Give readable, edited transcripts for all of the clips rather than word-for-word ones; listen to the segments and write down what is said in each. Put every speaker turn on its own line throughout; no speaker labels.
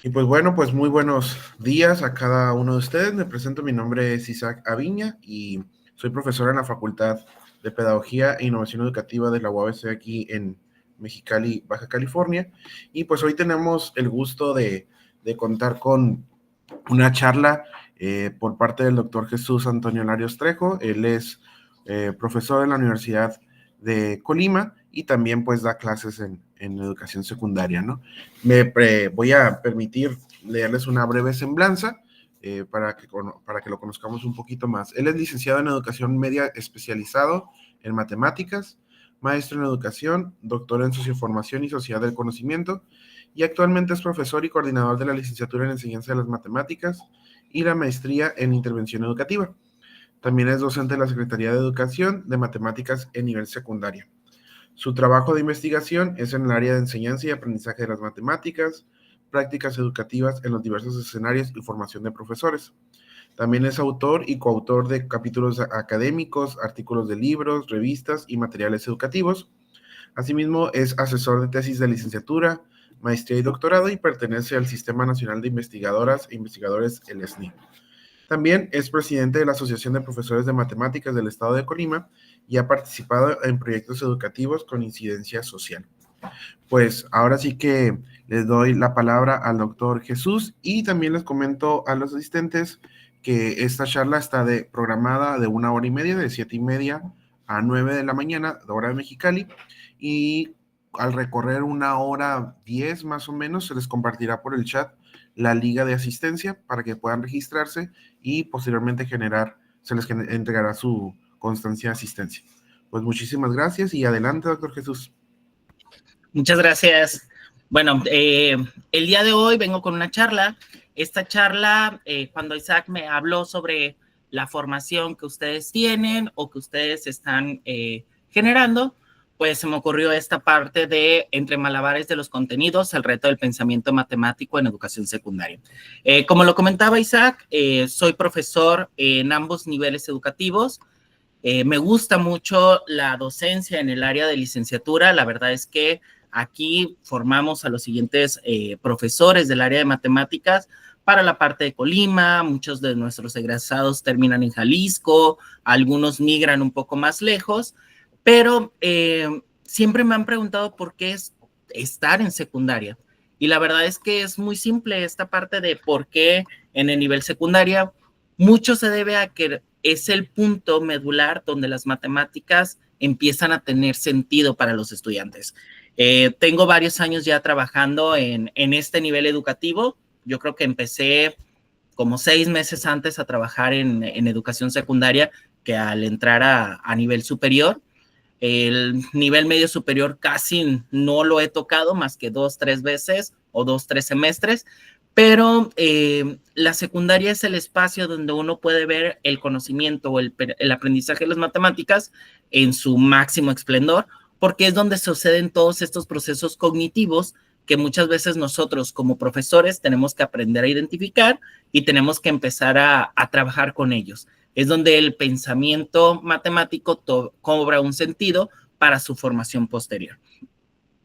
Y pues bueno, pues muy buenos días a cada uno de ustedes. Me presento, mi nombre es Isaac Aviña y soy profesor en la Facultad de Pedagogía e Innovación Educativa de la UABC aquí en Mexicali, Baja California. Y pues hoy tenemos el gusto de contar con una charla por parte del doctor Jesús Antonio Larios Trejo. Él es profesor en la Universidad de Colima y también pues da clases en educación secundaria, ¿no? Voy a permitir leerles una breve semblanza para que lo conozcamos un poquito más. Él es licenciado en educación media especializado en matemáticas, maestro en educación, doctor en socioformación y sociedad del conocimiento, y actualmente es profesor y coordinador de la licenciatura en enseñanza de las matemáticas y la maestría en intervención educativa. También es docente de la Secretaría de Educación de Matemáticas en nivel secundaria. Su trabajo de investigación es en el área de enseñanza y aprendizaje de las matemáticas, prácticas educativas en los diversos escenarios y formación de profesores. También es autor y coautor de capítulos académicos, artículos de libros, revistas y materiales educativos. Asimismo, es asesor de tesis de licenciatura, maestría y doctorado y pertenece al Sistema Nacional de Investigadoras e Investigadores, el SNI. También es presidente de la Asociación de Profesores de Matemáticas del Estado de Colima y ha participado en proyectos educativos con incidencia social. Pues ahora sí que les doy la palabra al doctor Jesús y también les comento a los asistentes que esta charla está programada de 1 hora y media, de 7:30 a 9 de la mañana, de hora de Mexicali, y al recorrer 1 hora 10 más o menos, se les compartirá por el chat la liga de asistencia para que puedan registrarse y posteriormente se les entregará su constancia de asistencia. Pues muchísimas gracias y adelante, doctor Jesús.
Muchas gracias. Bueno, el día de hoy vengo con una charla. Esta charla, cuando Isaac me habló sobre la formación que ustedes tienen o que ustedes están generando, pues se me ocurrió esta parte de entre malabares de los contenidos, el reto del pensamiento matemático en educación secundaria. Como lo comentaba Isaac, soy profesor en ambos niveles educativos. Me gusta mucho la docencia en el área de licenciatura. La verdad es que aquí formamos a los siguientes profesores del área de matemáticas para la parte de Colima. Muchos de nuestros egresados terminan en Jalisco, algunos migran un poco más lejos, pero siempre me han preguntado por qué es estar en secundaria. Y la verdad es que es muy simple esta parte de por qué en el nivel secundaria. Mucho se debe a que es el punto medular donde las matemáticas empiezan a tener sentido para los estudiantes. Tengo varios años ya trabajando en este nivel educativo. Yo creo que empecé como 6 meses antes a trabajar en educación secundaria que al entrar a nivel superior. El nivel medio superior casi no lo he tocado más que 2, 3 veces o 2, 3 semestres, pero la secundaria es el espacio donde uno puede ver el conocimiento o el aprendizaje de las matemáticas en su máximo esplendor, porque es donde suceden todos estos procesos cognitivos que muchas veces nosotros como profesores tenemos que aprender a identificar y tenemos que empezar a trabajar con ellos. Es donde el pensamiento matemático cobra un sentido para su formación posterior.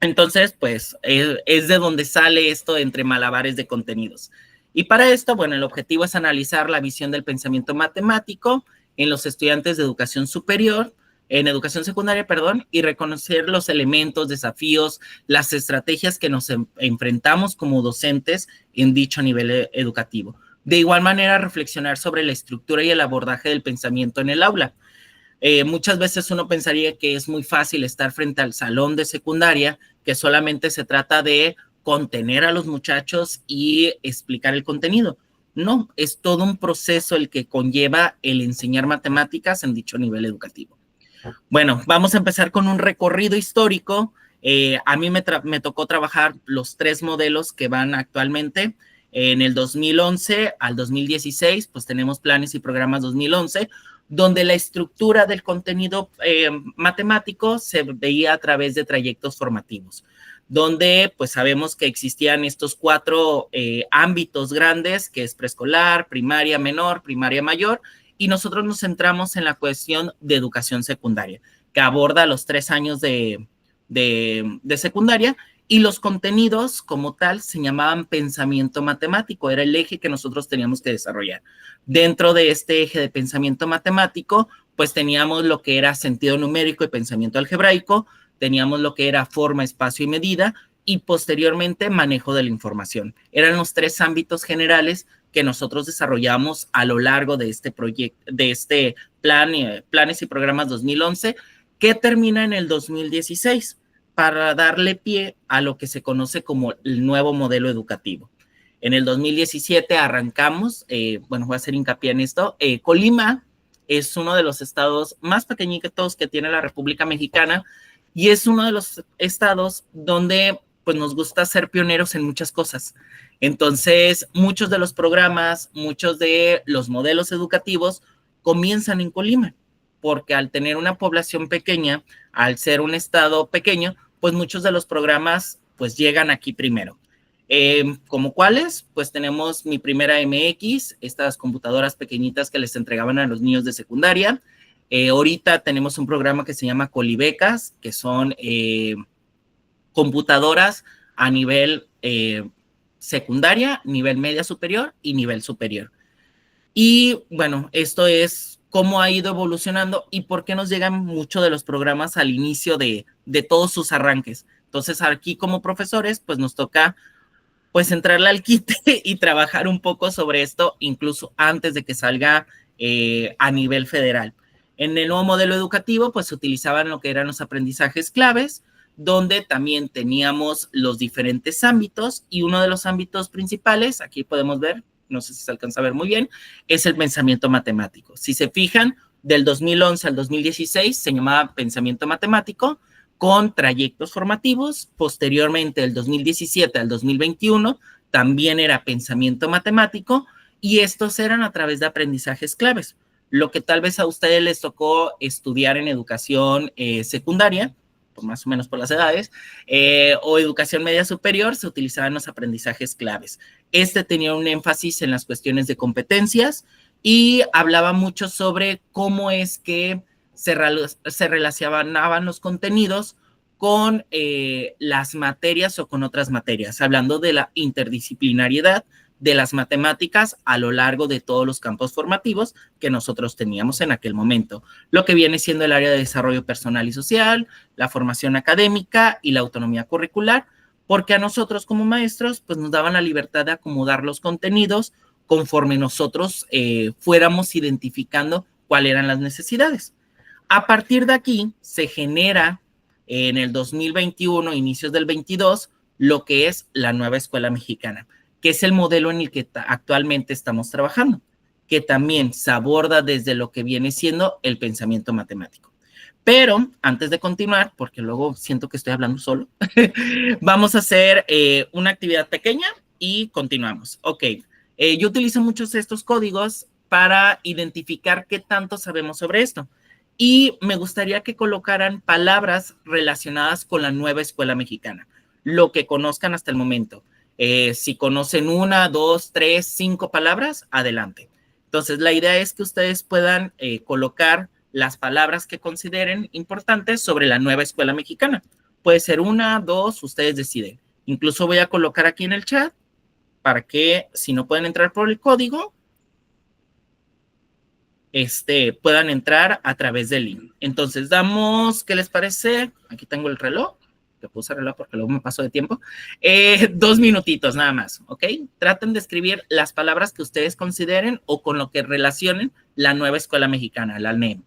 Entonces, pues, es de donde sale esto entre malabares de contenidos. Y para esto, bueno, el objetivo es analizar la visión del pensamiento matemático en los estudiantes de educación superior, en educación secundaria, perdón, y reconocer los elementos, desafíos, las estrategias que nos enfrentamos como docentes en dicho nivel educativo. De igual manera, reflexionar sobre la estructura y el abordaje del pensamiento en el aula. Muchas veces uno pensaría que es muy fácil estar frente al salón de secundaria, que solamente se trata de contener a los muchachos y explicar el contenido. No, es todo un proceso el que conlleva el enseñar matemáticas en dicho nivel educativo. Bueno, vamos a empezar con un recorrido histórico. A mí me tocó trabajar los 3 modelos que van actualmente. En el 2011 al 2016, pues tenemos planes y programas 2011, donde la estructura del contenido matemático se veía a través de trayectos formativos, donde pues sabemos que existían estos 4 ámbitos grandes, que es preescolar, primaria menor, primaria mayor, y nosotros nos centramos en la cuestión de educación secundaria, que aborda los 3 años de secundaria Y los contenidos como tal se llamaban pensamiento matemático, era el eje que nosotros teníamos que desarrollar. Dentro de este eje de pensamiento matemático, pues teníamos lo que era sentido numérico y pensamiento algebraico, teníamos lo que era forma, espacio y medida, y posteriormente manejo de la información. Eran los 3 ámbitos generales que nosotros desarrollamos a lo largo de este proyecto, de este planes y programas 2011, que termina en el 2016 para darle pie a lo que se conoce como el nuevo modelo educativo. En el 2017 arrancamos, bueno, voy a hacer hincapié en esto, Colima es uno de los estados más pequeñitos que tiene la República Mexicana y es uno de los estados donde pues nos gusta ser pioneros en muchas cosas. Entonces, muchos de los programas, muchos de los modelos educativos comienzan en Colima, porque al tener una población pequeña, al ser un estado pequeño, pues muchos de los programas pues llegan aquí primero. ¿Como cuáles? Pues tenemos Mi Primera MX, estas computadoras pequeñitas que les entregaban a los niños de secundaria. Ahorita tenemos un programa que se llama Colibecas, que son computadoras a nivel secundaria, nivel media superior y nivel superior. Y bueno, esto es cómo ha ido evolucionando y por qué nos llegan mucho de los programas al inicio de todos sus arranques. Entonces aquí como profesores, pues nos toca pues entrarle al quite y trabajar un poco sobre esto, incluso antes de que salga a nivel federal. En el nuevo modelo educativo, pues se utilizaban lo que eran los aprendizajes claves, donde también teníamos los diferentes ámbitos y uno de los ámbitos principales, aquí podemos ver, no sé si se alcanza a ver muy bien, es el pensamiento matemático. Si se fijan, del 2011 al 2016 se llamaba pensamiento matemático, con trayectos formativos. Posteriormente, del 2017 al 2021, también era pensamiento matemático y estos eran a través de aprendizajes claves. Lo que tal vez a ustedes les tocó estudiar en educación secundaria, más o menos por las edades, o educación media superior, se utilizaban los aprendizajes claves. Este tenía un énfasis en las cuestiones de competencias y hablaba mucho sobre cómo es que se relacionaban los contenidos con las materias o con otras materias, hablando de la interdisciplinariedad de las matemáticas a lo largo de todos los campos formativos que nosotros teníamos en aquel momento, lo que viene siendo el área de desarrollo personal y social, la formación académica y la autonomía curricular, porque a nosotros como maestros pues nos daban la libertad de acomodar los contenidos conforme nosotros fuéramos identificando cuáles eran las necesidades. A partir de aquí se genera en el 2021, inicios del 22, lo que es la nueva escuela mexicana, que es el modelo en el que actualmente estamos trabajando, que también se aborda desde lo que viene siendo el pensamiento matemático. Pero antes de continuar, porque luego siento que estoy hablando solo, vamos a hacer una actividad pequeña y continuamos. Ok, yo utilizo muchos estos códigos para identificar qué tanto sabemos sobre esto. Y me gustaría que colocaran palabras relacionadas con la nueva escuela mexicana, lo que conozcan hasta el momento. Si conocen 1, 2, 3, 5 palabras, adelante. Entonces, la idea es que ustedes puedan colocar las palabras que consideren importantes sobre la nueva escuela mexicana. Puede ser 1, 2, ustedes deciden. Incluso voy a colocar aquí en el chat para que, si no pueden entrar por el código, puedan entrar a través del link. Entonces, ¿qué les parece? Aquí tengo el reloj, que puse reloj porque luego me paso de tiempo. 2 minutitos nada más, ¿ok? Traten de escribir las palabras que ustedes consideren o con lo que relacionen la nueva escuela mexicana, la NEM.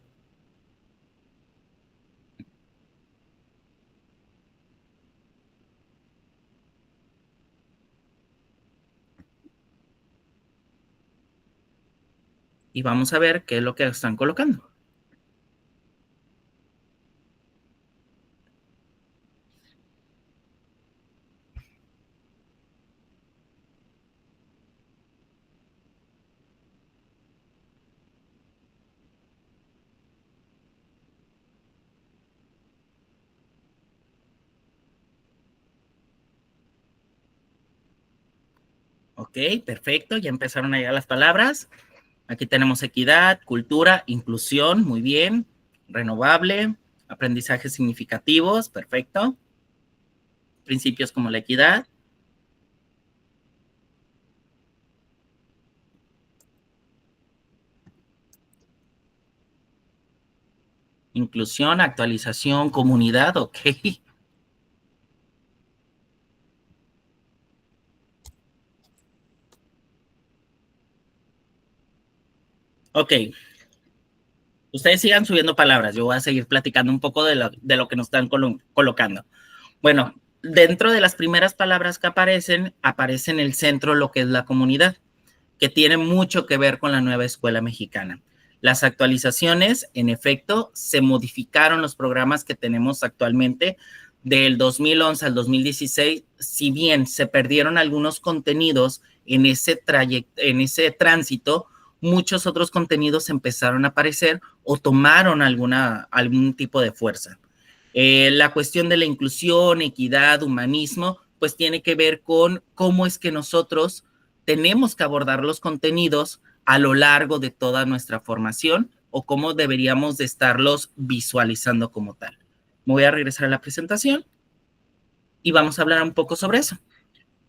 Y vamos a ver qué es lo que están colocando. Ok, perfecto, ya empezaron a llegar las palabras. Aquí tenemos equidad, cultura, inclusión, muy bien, renovable, aprendizajes significativos, perfecto. principios como la equidad, inclusión, actualización, comunidad, ok. Ok, ustedes sigan subiendo palabras, yo voy a seguir platicando un poco de lo que nos están colocando. Bueno, dentro de las primeras palabras que aparecen el centro lo que es la comunidad, que tiene mucho que ver con la nueva escuela mexicana. Las actualizaciones, en efecto, se modificaron los programas que tenemos actualmente del 2011 al 2016, si bien se perdieron algunos contenidos en ese tránsito, muchos otros contenidos empezaron a aparecer o tomaron algún tipo de fuerza. La cuestión de la inclusión, equidad, humanismo, pues tiene que ver con cómo es que nosotros tenemos que abordar los contenidos a lo largo de toda nuestra formación o cómo deberíamos de estarlos visualizando como tal. Me voy a regresar a la presentación y vamos a hablar un poco sobre eso.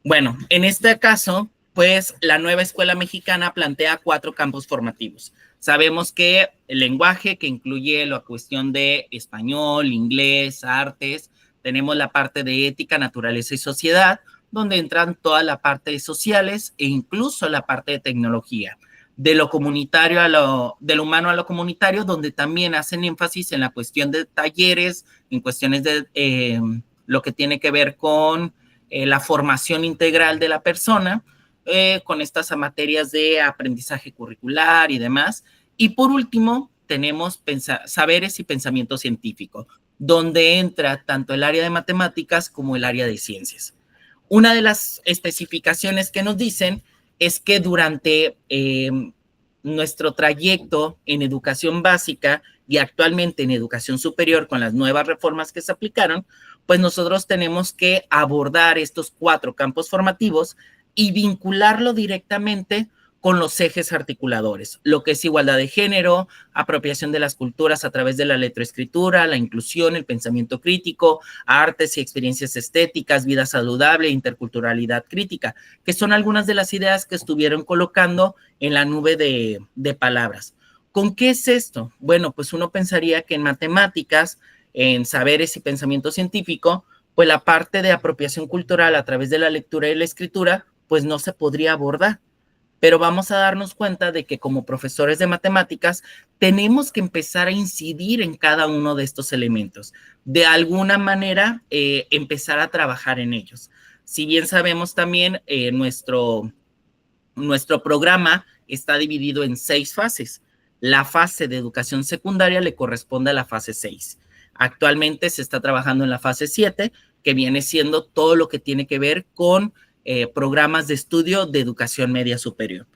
Bueno, en este caso, pues la nueva escuela mexicana plantea 4 campos formativos. Sabemos que el lenguaje, que incluye la cuestión de español, inglés, artes, tenemos la parte de ética, naturaleza y sociedad, donde entran toda la parte de sociales e incluso la parte de tecnología. De lo comunitario de lo humano a lo comunitario, donde también hacen énfasis en la cuestión de talleres, en cuestiones de lo que tiene que ver con la formación integral de la persona, con estas materias de aprendizaje curricular y demás. Y por último, tenemos saberes y pensamiento científico, donde entra tanto el área de matemáticas como el área de ciencias. Una de las especificaciones que nos dicen es que durante nuestro trayecto en educación básica y actualmente en educación superior con las nuevas reformas que se aplicaron, pues nosotros tenemos que abordar estos 4 campos formativos y vincularlo directamente con los ejes articuladores, lo que es igualdad de género, apropiación de las culturas a través de la letroescritura, la inclusión, el pensamiento crítico, artes y experiencias estéticas, vida saludable, interculturalidad crítica, que son algunas de las ideas que estuvieron colocando en la nube de palabras. ¿Con qué es esto? Bueno, pues uno pensaría que en matemáticas, en saberes y pensamiento científico, pues la parte de apropiación cultural a través de la lectura y la escritura, pues no se podría abordar. Pero vamos a darnos cuenta de que como profesores de matemáticas tenemos que empezar a incidir en cada uno de estos elementos. De alguna manera, empezar a trabajar en ellos. Si bien sabemos también, nuestro programa está dividido en 6 fases. La fase de educación secundaria le corresponde a la fase 6. Actualmente se está trabajando en la fase 7, que viene siendo todo lo que tiene que ver con programas de estudio de educación media superior.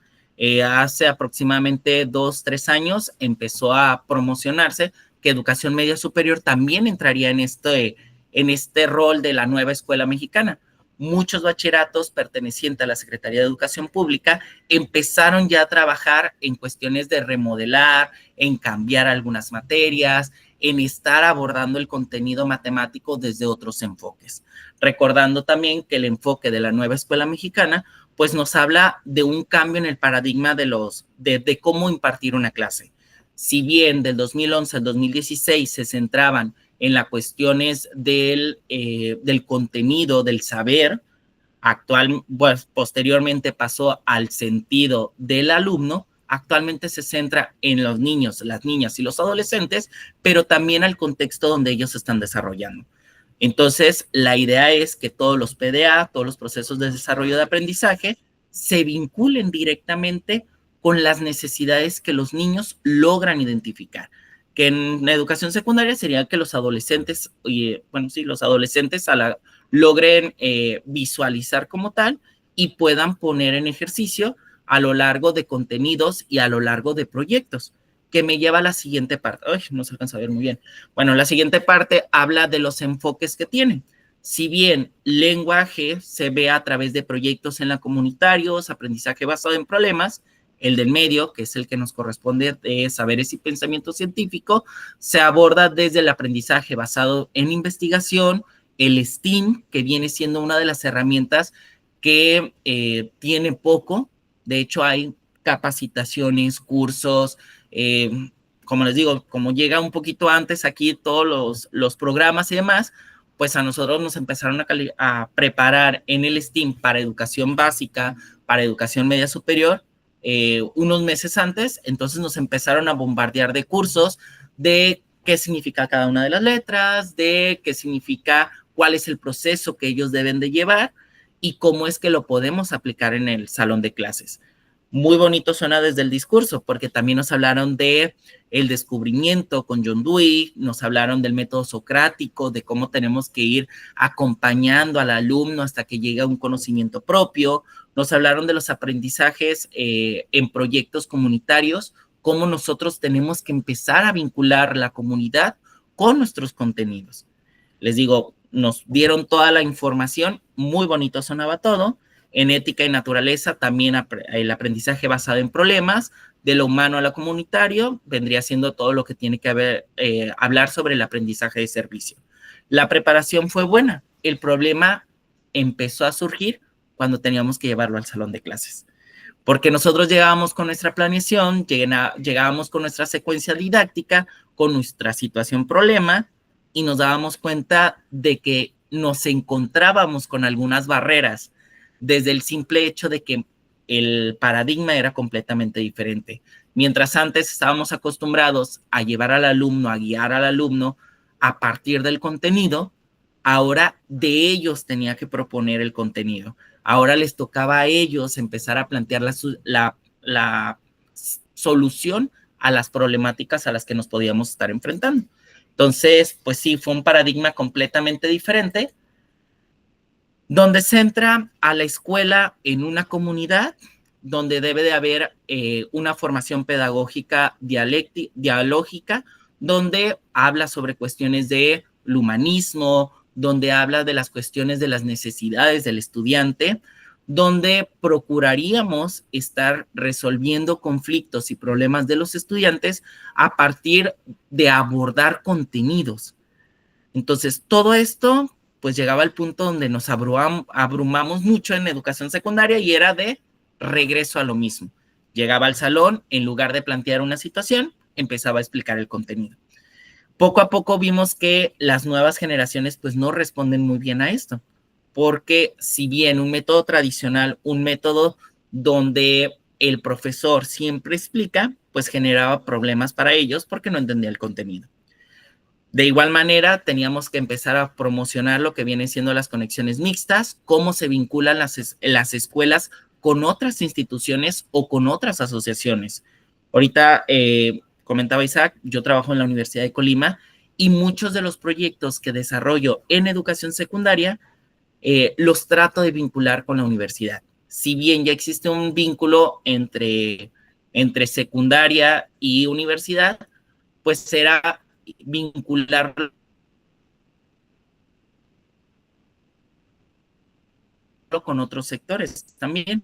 Hace aproximadamente 2-3 años empezó a promocionarse que educación media superior también entraría en este rol de la nueva escuela mexicana. Muchos bachilleratos pertenecientes a la Secretaría de Educación Pública empezaron ya a trabajar en cuestiones de remodelar, en cambiar algunas materias, en estar abordando el contenido matemático desde otros enfoques. Recordando también que el enfoque de la nueva escuela mexicana, pues nos habla de un cambio en el paradigma de cómo impartir una clase. Si bien del 2011 al 2016 se centraban en las cuestiones del contenido, del saber, pues, posteriormente pasó al sentido del alumno, actualmente se centra en los niños, las niñas y los adolescentes, pero también al contexto donde ellos se están desarrollando. Entonces, la idea es que todos los PDA, todos los procesos de desarrollo de aprendizaje, se vinculen directamente con las necesidades que los niños logran identificar. Que en la educación secundaria sería que los adolescentes, los adolescentes logren visualizar como tal y puedan poner en ejercicio a lo largo de contenidos y a lo largo de proyectos, que me lleva a la siguiente parte. Ay, no se alcanza a ver muy bien. Bueno, la siguiente parte habla de los enfoques que tienen. Si bien lenguaje se ve a través de proyectos en la comunitarios, aprendizaje basado en problemas, el del medio, que es el que nos corresponde de saberes y pensamiento científico, se aborda desde el aprendizaje basado en investigación, el STEAM, que viene siendo una de las herramientas que tiene poco. De hecho, hay capacitaciones, cursos, como les digo, como llega un poquito antes aquí todos los programas y demás, pues a nosotros nos empezaron a preparar en el STEAM para educación básica, para educación media superior, unos meses antes. Entonces nos empezaron a bombardear de cursos de qué significa cada una de las letras, de qué significa, cuál es el proceso que ellos deben de llevar y cómo es que lo podemos aplicar en el salón de clases. Muy bonito suena desde el discurso, porque también nos hablaron de el descubrimiento con John Dewey, nos hablaron del método socrático, de cómo tenemos que ir acompañando al alumno hasta que llegue a un conocimiento propio, nos hablaron de los aprendizajes en proyectos comunitarios, cómo nosotros tenemos que empezar a vincular la comunidad con nuestros contenidos. Les digo, nos dieron toda la información, muy bonito sonaba todo. En ética y naturaleza también el aprendizaje basado en problemas, de lo humano a lo comunitario, vendría siendo todo lo que tiene que hablar sobre el aprendizaje de servicio. La preparación fue buena, el problema empezó a surgir cuando teníamos que llevarlo al salón de clases. Porque nosotros llegábamos con nuestra planeación, llegábamos con nuestra secuencia didáctica, con nuestra situación problema, y nos dábamos cuenta de que nos encontrábamos con algunas barreras, desde el simple hecho de que el paradigma era completamente diferente. Mientras antes estábamos acostumbrados a llevar al alumno, a guiar al alumno a partir del contenido, ahora de ellos tenía que proponer el contenido. Ahora les tocaba a ellos empezar a plantear la solución a las problemáticas a las que nos podíamos estar enfrentando. Entonces, pues sí, fue un paradigma completamente diferente, donde centra a la escuela en una comunidad, donde debe de haber una formación pedagógica dialógica, donde habla sobre cuestiones del humanismo, donde habla de las cuestiones de las necesidades del estudiante, donde procuraríamos estar resolviendo conflictos y problemas de los estudiantes a partir de abordar contenidos. Entonces, todo esto pues llegaba al punto donde nos abrumamos mucho en educación secundaria y era de regreso a lo mismo. Llegaba al salón, en lugar de plantear una situación, empezaba a explicar el contenido. Poco a poco vimos que las nuevas generaciones pues no responden muy bien a esto, porque si bien un método tradicional, un método donde el profesor siempre explica, pues generaba problemas para ellos porque no entendía el contenido. De igual manera, teníamos que empezar a promocionar lo que vienen siendo las conexiones mixtas, cómo se vinculan las escuelas con otras instituciones o con otras asociaciones. Ahorita comentaba Isaac, yo trabajo en la Universidad de Colima y muchos de los proyectos que desarrollo en educación secundaria los trato de vincular con la universidad. Si bien ya existe un vínculo entre secundaria y universidad, pues será vincularlo con otros sectores también.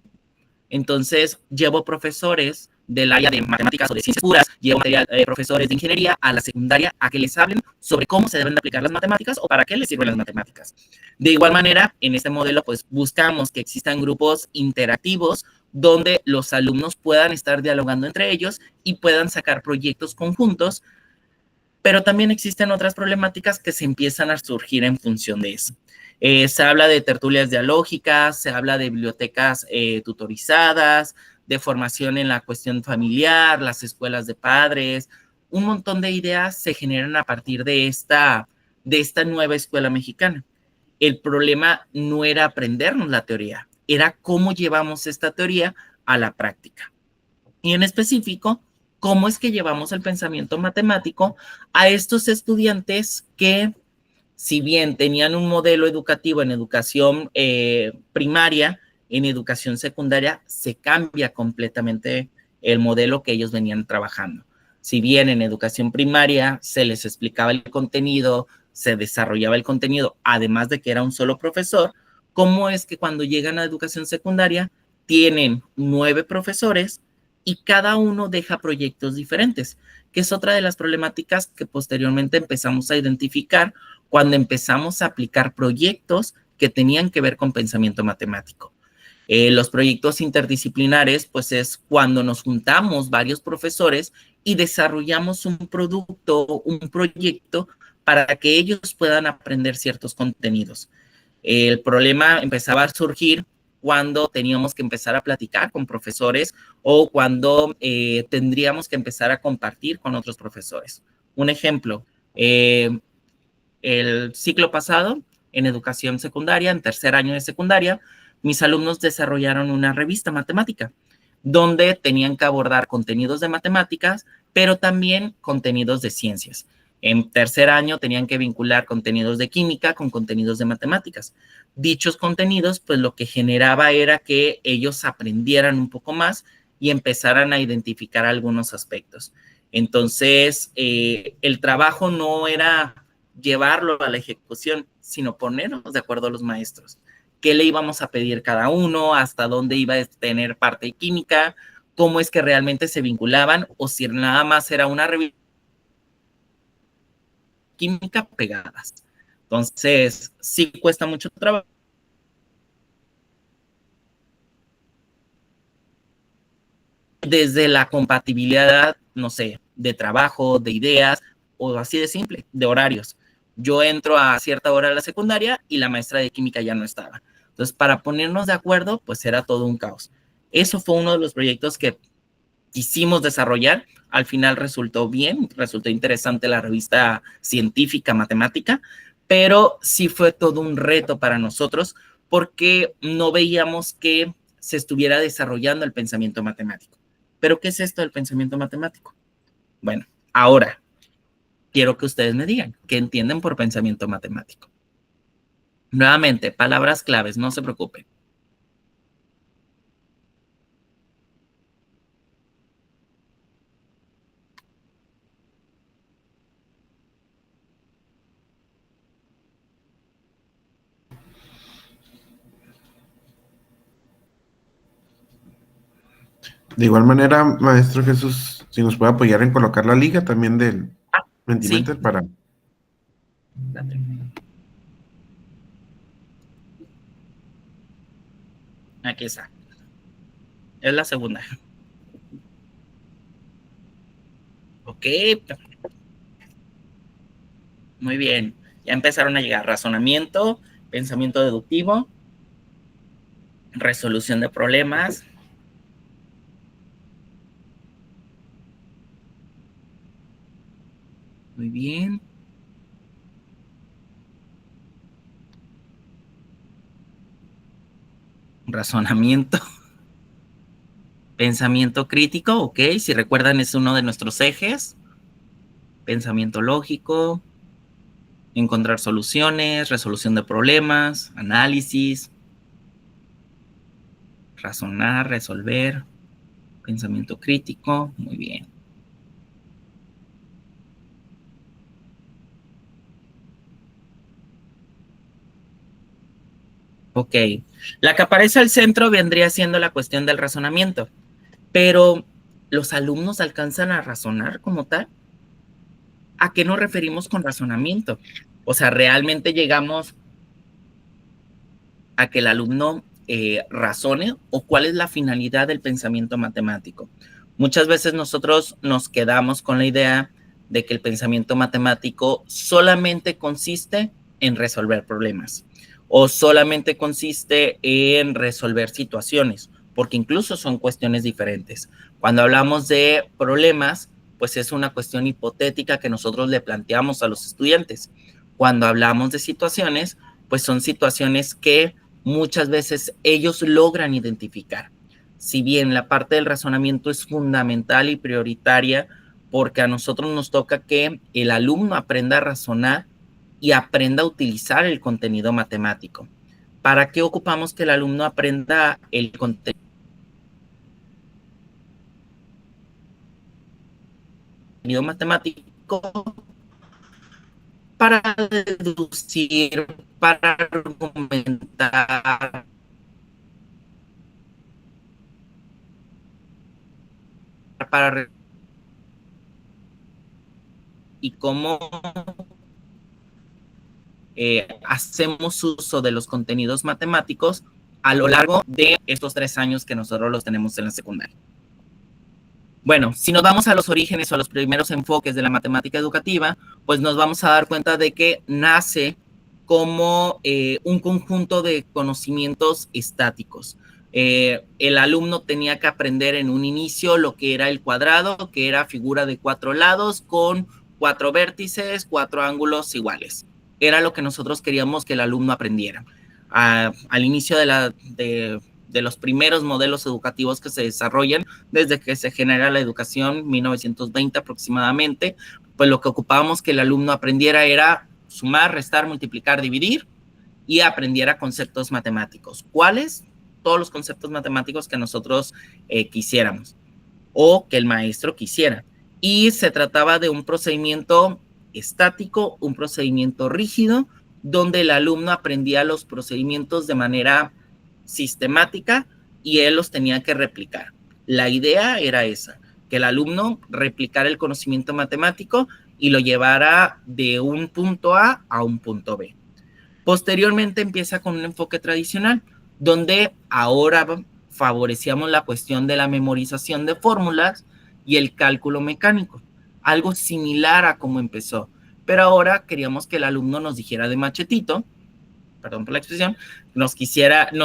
Entonces, llevo profesores del área de matemáticas o de ciencias puras, llevo profesores de ingeniería a la secundaria a que les hablen sobre cómo se deben de aplicar las matemáticas o para qué les sirven las matemáticas. De igual manera, en este modelo, pues buscamos que existan grupos interactivos donde los alumnos puedan estar dialogando entre ellos y puedan sacar proyectos conjuntos, pero también existen otras problemáticas que se empiezan a surgir en función de eso. Se habla de tertulias dialógicas, se habla de bibliotecas tutorizadas, de formación en la cuestión familiar, las escuelas de padres. Un montón de ideas se generan a partir de esta nueva escuela mexicana. El problema no era aprendernos la teoría, era cómo llevamos esta teoría a la práctica. Y en específico, cómo es que llevamos el pensamiento matemático a estos estudiantes que, si bien tenían un modelo educativo en educación primaria, en educación secundaria se cambia completamente el modelo que ellos venían trabajando. Si bien en educación primaria se les explicaba el contenido, se desarrollaba el contenido, además de que era un solo profesor, ¿cómo es que cuando llegan a educación secundaria tienen 9 profesores y cada uno deja proyectos diferentes? Que es otra de las problemáticas que posteriormente empezamos a identificar cuando empezamos a aplicar proyectos que tenían que ver con pensamiento matemático. Los proyectos interdisciplinares, pues es cuando nos juntamos varios profesores y desarrollamos un producto, un proyecto para que ellos puedan aprender ciertos contenidos. El problema empezaba a surgir cuando teníamos que empezar a platicar con profesores o cuando tendríamos que empezar a compartir con otros profesores. Un ejemplo, el ciclo pasado, en educación secundaria, en tercer año de secundaria, mis alumnos desarrollaron una revista matemática donde tenían que abordar contenidos de matemáticas, pero también contenidos de ciencias. En tercer año tenían que vincular contenidos de química con contenidos de matemáticas. Dichos contenidos, pues lo que generaba era que ellos aprendieran un poco más y empezaran a identificar algunos aspectos. Entonces, el trabajo no era llevarlo a la ejecución, sino ponernos de acuerdo a los maestros. ¿Qué le íbamos a pedir cada uno? ¿Hasta dónde iba a tener parte de química? ¿Cómo es que realmente se vinculaban? O si nada más era una revista química pegadas. Entonces, sí cuesta mucho trabajo. Desde la compatibilidad, no sé, de trabajo, de ideas, o así de simple, de horarios. Yo entro a cierta hora de la secundaria y la maestra de química ya no estaba. Entonces, para ponernos de acuerdo, pues era todo un caos. Eso fue uno de los proyectos que quisimos desarrollar. Al final resultó bien, resultó interesante la revista científica matemática, pero sí fue todo un reto para nosotros porque no veíamos que se estuviera desarrollando el pensamiento matemático. ¿Pero qué es esto del pensamiento matemático? Bueno, ahora quiero que ustedes me digan qué entienden por pensamiento matemático. Nuevamente, palabras claves, no se preocupen.
De igual manera, maestro Jesús, si nos puede apoyar en colocar la liga también del
Sí,
Mentimeter para...
aquí está. Es la segunda. Ok, muy bien. Ya empezaron a llegar razonamiento, pensamiento deductivo, resolución de problemas. Muy bien. Razonamiento, pensamiento crítico, ok. Si recuerdan, es uno de nuestros ejes. Pensamiento lógico, encontrar soluciones, resolución de problemas, análisis, razonar, resolver, pensamiento crítico, muy bien. Ok, la que aparece al centro vendría siendo la cuestión del razonamiento, pero ¿los alumnos alcanzan a razonar como tal? ¿A qué nos referimos con razonamiento? O sea, ¿realmente llegamos a que el alumno razone o cuál es la finalidad del pensamiento matemático? Muchas veces nosotros nos quedamos con la idea de que el pensamiento matemático solamente consiste en resolver problemas o solamente consiste en resolver situaciones, porque incluso son cuestiones diferentes. Cuando hablamos de problemas, pues es una cuestión hipotética que nosotros le planteamos a los estudiantes. Cuando hablamos de situaciones, pues son situaciones que muchas veces ellos logran identificar. Si bien la parte del razonamiento es fundamental y prioritaria, porque a nosotros nos toca que el alumno aprenda a razonar y aprenda a utilizar el contenido matemático. ¿Para qué ocupamos que el alumno aprenda el contenido matemático? Para deducir, para argumentar, para y cómo hacemos uso de los contenidos matemáticos a lo largo de estos 3 años que nosotros los tenemos en la secundaria. Bueno, si nos vamos a los orígenes o a los primeros enfoques de la matemática educativa, pues nos vamos a dar cuenta de que nace como un conjunto de conocimientos estáticos. El alumno tenía que aprender en un inicio lo que era el cuadrado, que era figura de 4 lados con 4 vértices, 4 ángulos iguales. Era lo que nosotros queríamos que el alumno aprendiera. Al inicio de los primeros modelos educativos que se desarrollan desde que se genera la educación, 1920 aproximadamente, pues lo que ocupábamos que el alumno aprendiera era sumar, restar, multiplicar, dividir y aprendiera conceptos matemáticos. ¿Cuáles? Todos los conceptos matemáticos que nosotros quisiéramos o que el maestro quisiera. Y se trataba de un procedimiento estático, un procedimiento rígido, donde el alumno aprendía los procedimientos de manera sistemática y él los tenía que replicar. La idea era esa, que el alumno replicara el conocimiento matemático y lo llevara de un punto A a un punto B. Posteriormente empieza con un enfoque tradicional, donde ahora favorecíamos la cuestión de la memorización de fórmulas y el cálculo mecánico, algo similar a cómo empezó. Pero ahora queríamos que el alumno nos dijera de machetito, perdón por la expresión, nos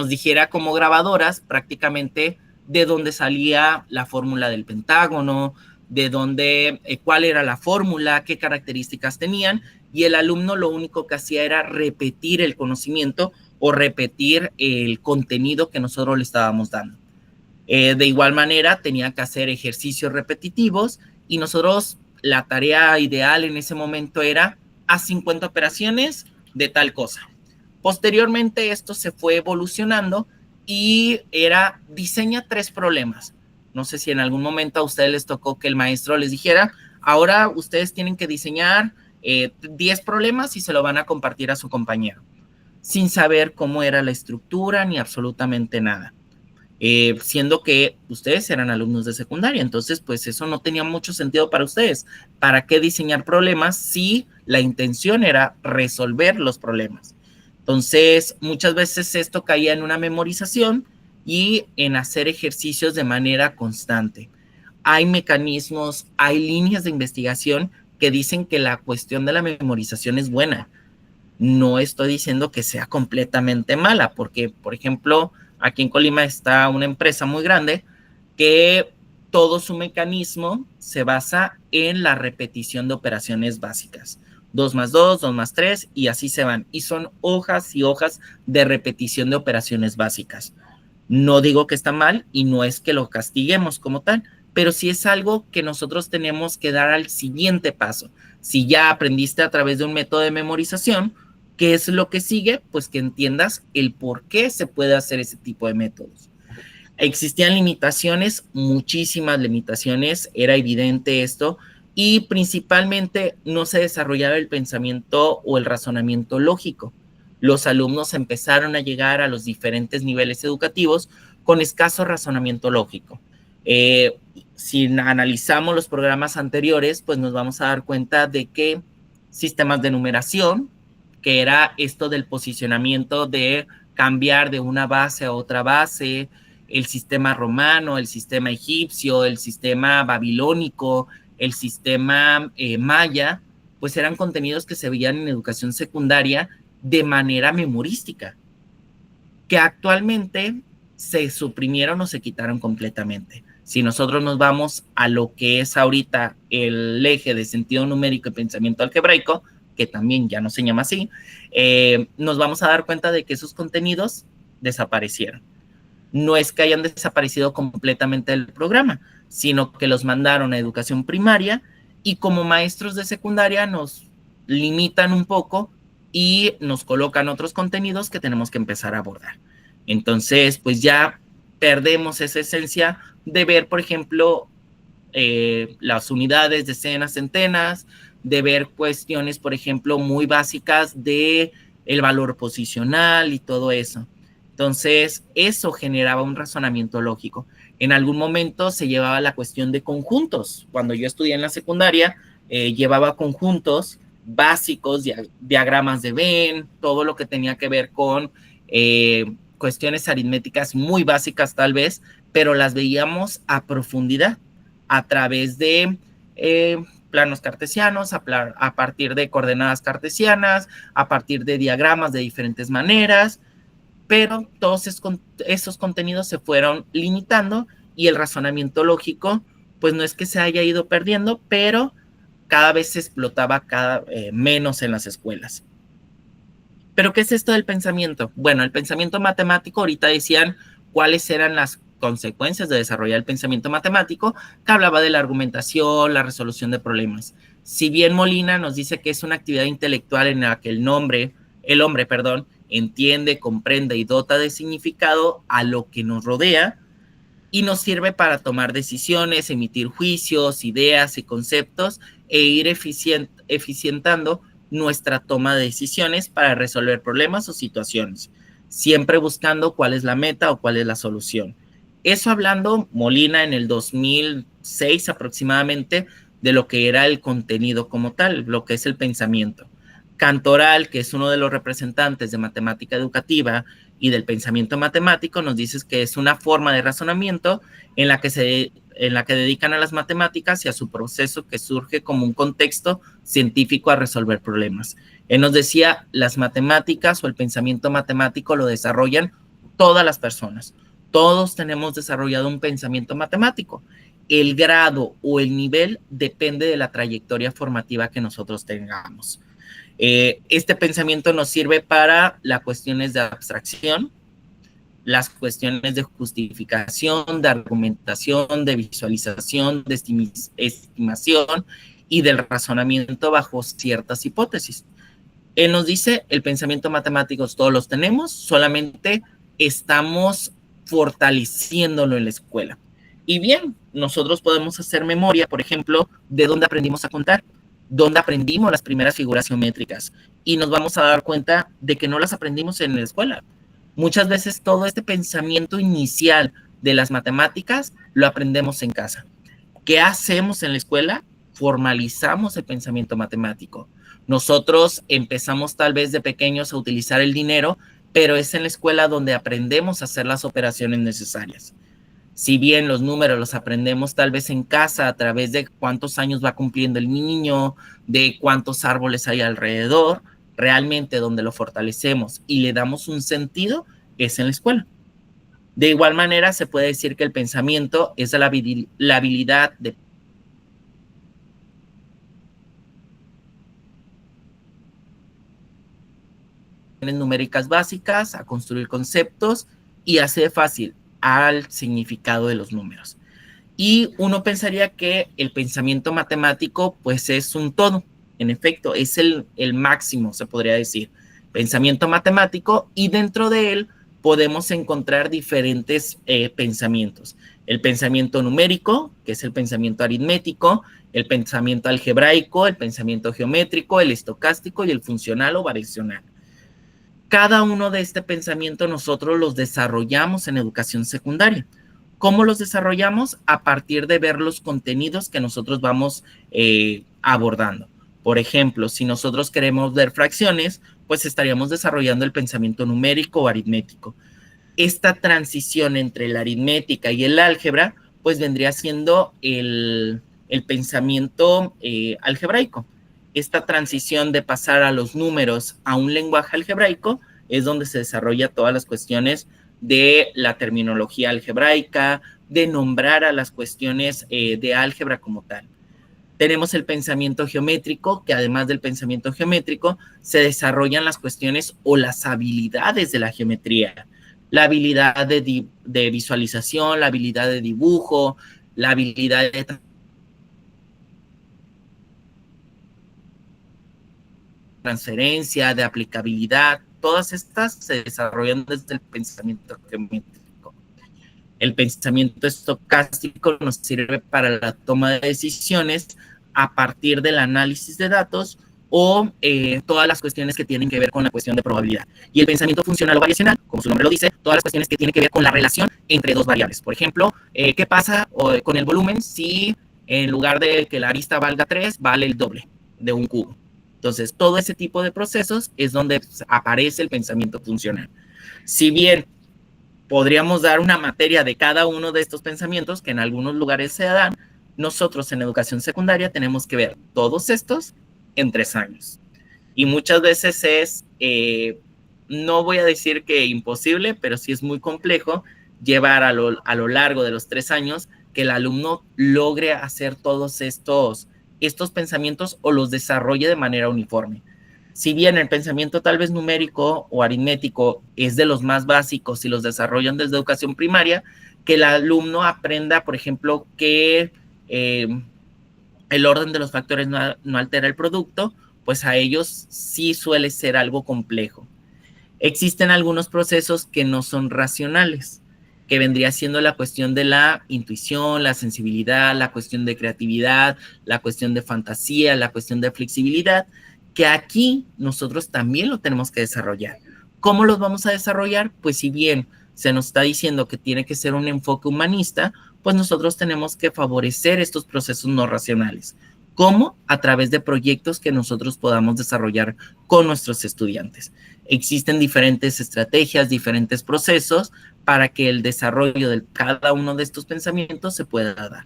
dijera como grabadoras prácticamente de dónde salía la fórmula del pentágono, de dónde, cuál era la fórmula, qué características tenían, y el alumno lo único que hacía era repetir el conocimiento o repetir el contenido que nosotros le estábamos dando. De igual manera, tenía que hacer ejercicios repetitivos y nosotros, la tarea ideal en ese momento era haz 50 operaciones de tal cosa. Posteriormente, esto se fue evolucionando y era diseña 3 problemas. No sé si en algún momento a ustedes les tocó que el maestro les dijera, ahora ustedes tienen que diseñar 10 problemas y se lo van a compartir a su compañero, sin saber cómo era la estructura ni absolutamente nada. Siendo que ustedes eran alumnos de secundaria, entonces pues eso no tenía mucho sentido para ustedes. ¿Para qué diseñar problemas si la intención era resolver los problemas? Entonces, muchas veces esto caía en una memorización y en hacer ejercicios de manera constante. Hay mecanismos, hay líneas de investigación que dicen que la cuestión de la memorización es buena. No estoy diciendo que sea completamente mala, porque, por ejemplo, aquí en Colima está una empresa muy grande que todo su mecanismo se basa en la repetición de operaciones básicas. 2 más 2, 2 más 3, y así se van. Y son hojas y hojas de repetición de operaciones básicas. No digo que está mal y no es que lo castiguemos como tal, pero sí es algo que nosotros tenemos que dar al siguiente paso. Si ya aprendiste a través de un método de memorización, ¿qué es lo que sigue? Pues que entiendas el por qué se puede hacer ese tipo de métodos. Existían limitaciones, muchísimas limitaciones, era evidente esto, y principalmente no se desarrollaba el pensamiento o el razonamiento lógico. Los alumnos empezaron a llegar a los diferentes niveles educativos con escaso razonamiento lógico. Si analizamos los programas anteriores, pues nos vamos a dar cuenta de que sistemas de numeración, que era esto del posicionamiento de cambiar de una base a otra base, el sistema romano, el sistema egipcio, el sistema babilónico, el sistema maya, pues eran contenidos que se veían en educación secundaria de manera memorística, que actualmente se suprimieron o se quitaron completamente. Si nosotros nos vamos a lo que es ahorita el eje de sentido numérico y pensamiento algebraico, que también ya no se llama así, nos vamos a dar cuenta de que esos contenidos desaparecieron. No es que hayan desaparecido completamente del programa, sino que los mandaron a educación primaria y como maestros de secundaria nos limitan un poco y nos colocan otros contenidos que tenemos que empezar a abordar. Entonces, pues ya perdemos esa esencia de ver, por ejemplo, las unidades, decenas, centenas, de ver cuestiones, por ejemplo, muy básicas de el valor posicional y todo eso. Entonces, eso generaba un razonamiento lógico. En algún momento se llevaba la cuestión de conjuntos. Cuando yo estudié en la secundaria, llevaba conjuntos básicos, diagramas de Venn, todo lo que tenía que ver con cuestiones aritméticas muy básicas tal vez, pero las veíamos a profundidad a través de planos cartesianos, a partir de coordenadas cartesianas, a partir de diagramas de diferentes maneras, pero todos esos contenidos se fueron limitando y el razonamiento lógico, pues no es que se haya ido perdiendo, pero cada vez se explotaba menos en las escuelas. ¿Pero qué es esto del pensamiento? Bueno, el pensamiento matemático, ahorita decían cuáles eran las consecuencias de desarrollar el pensamiento matemático, que hablaba de la argumentación, la resolución de problemas. Si bien Molina nos dice que es una actividad intelectual en la que el hombre, entiende, comprende y dota de significado a lo que nos rodea y nos sirve para tomar decisiones, emitir juicios, ideas y conceptos e ir eficientando nuestra toma de decisiones para resolver problemas o situaciones, siempre buscando cuál es la meta o cuál es la solución. Eso hablando Molina en el 2006 aproximadamente de lo que era el contenido como tal, lo que es el pensamiento. Cantoral, que es uno de los representantes de matemática educativa y del pensamiento matemático, nos dice que es una forma de razonamiento en la que dedican a las matemáticas y a su proceso que surge como un contexto científico a resolver problemas. Él nos decía, las matemáticas o el pensamiento matemático lo desarrollan todas las personas. Todos tenemos desarrollado un pensamiento matemático. El grado o el nivel depende de la trayectoria formativa que nosotros tengamos. Este pensamiento nos sirve para las cuestiones de abstracción, las cuestiones de justificación, de argumentación, de visualización, de estimación y del razonamiento bajo ciertas hipótesis. Él nos dice, el pensamiento matemático todos los tenemos, solamente estamos fortaleciéndolo en la escuela. Y bien, nosotros podemos hacer memoria, por ejemplo, de dónde aprendimos a contar, dónde aprendimos las primeras figuras geométricas, y nos vamos a dar cuenta de que no las aprendimos en la escuela. Muchas veces todo este pensamiento inicial de las matemáticas lo aprendemos en casa. ¿Qué hacemos en la escuela? Formalizamos el pensamiento matemático. Nosotros empezamos tal vez de pequeños a utilizar el dinero, pero es en la escuela donde aprendemos a hacer las operaciones necesarias. Si bien los números los aprendemos tal vez en casa a través de cuántos años va cumpliendo el niño, de cuántos árboles hay alrededor, realmente donde lo fortalecemos y le damos un sentido es en la escuela. De igual manera, se puede decir que el pensamiento es la habilidad de numéricas básicas, a construir conceptos y hacer fácil al significado de los números. Y uno pensaría que el pensamiento matemático pues es un todo. En efecto, es el máximo, se podría decir. Pensamiento matemático, y dentro de él podemos encontrar diferentes pensamientos. El pensamiento numérico, que es el pensamiento aritmético, el pensamiento algebraico, el pensamiento geométrico, el estocástico y el funcional o variacional. Cada uno de este pensamiento nosotros los desarrollamos en educación secundaria. ¿Cómo los desarrollamos? A partir de ver los contenidos que nosotros vamos abordando. Por ejemplo, si nosotros queremos ver fracciones, pues estaríamos desarrollando el pensamiento numérico o aritmético. Esta transición entre la aritmética y el álgebra, pues vendría siendo el pensamiento algebraico. Esta transición de pasar a los números a un lenguaje algebraico es donde se desarrolla todas las cuestiones de la terminología algebraica, de nombrar a las cuestiones de álgebra como tal. Tenemos el pensamiento geométrico, que además del pensamiento geométrico se desarrollan las cuestiones o las habilidades de la geometría. La habilidad de visualización, la habilidad de dibujo, la habilidad de transferencia, de aplicabilidad, todas estas se desarrollan desde el pensamiento geométrico. El pensamiento estocástico nos sirve para la toma de decisiones a partir del análisis de datos o todas las cuestiones que tienen que ver con la cuestión de probabilidad. Y el pensamiento funcional o variacional, como su nombre lo dice, todas las cuestiones que tienen que ver con la relación entre dos variables. Por ejemplo, ¿qué pasa con el volumen si en lugar de que la arista valga 3, vale el doble de un cubo? Entonces, todo ese tipo de procesos es donde aparece el pensamiento funcional. Si bien podríamos dar una materia de cada uno de estos pensamientos, que en algunos lugares se dan, nosotros en educación secundaria tenemos que ver todos estos en 3 años. Y muchas veces es, no voy a decir que imposible, pero sí es muy complejo llevar a lo largo de los 3 años que el alumno logre hacer todos estos pensamientos o los desarrolle de manera uniforme. Si bien el pensamiento tal vez numérico o aritmético es de los más básicos y los desarrollan desde educación primaria, que el alumno aprenda, por ejemplo, que el orden de los factores no altera el producto, pues a ellos sí suele ser algo complejo. Existen algunos procesos que no son racionales, que vendría siendo la cuestión de la intuición, la sensibilidad, la cuestión de creatividad, la cuestión de fantasía, la cuestión de flexibilidad, que aquí nosotros también lo tenemos que desarrollar. ¿Cómo los vamos a desarrollar? Pues si bien se nos está diciendo que tiene que ser un enfoque humanista, pues nosotros tenemos que favorecer estos procesos no racionales. ¿Cómo? A través de proyectos que nosotros podamos desarrollar con nuestros estudiantes. Existen diferentes estrategias, diferentes procesos para que el desarrollo de cada uno de estos pensamientos se pueda dar.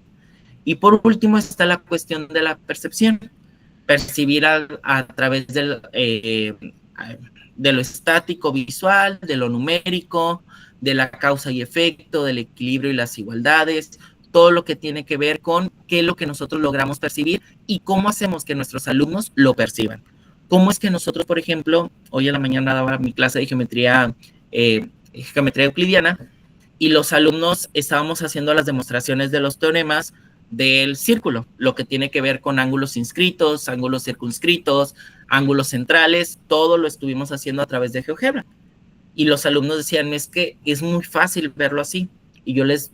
Y por último está la cuestión de la percepción. Percibir a través de lo estático visual, de lo numérico, de la causa y efecto, del equilibrio y las igualdades, todo lo que tiene que ver con qué es lo que nosotros logramos percibir y cómo hacemos que nuestros alumnos lo perciban. ¿Cómo es que nosotros, por ejemplo, hoy en la mañana daba mi clase de geometría euclidiana y los alumnos estábamos haciendo las demostraciones de los teoremas del círculo, lo que tiene que ver con ángulos inscritos, ángulos circunscritos, ángulos centrales, todo lo estuvimos haciendo a través de GeoGebra. Y los alumnos decían, es que es muy fácil verlo así. Y yo les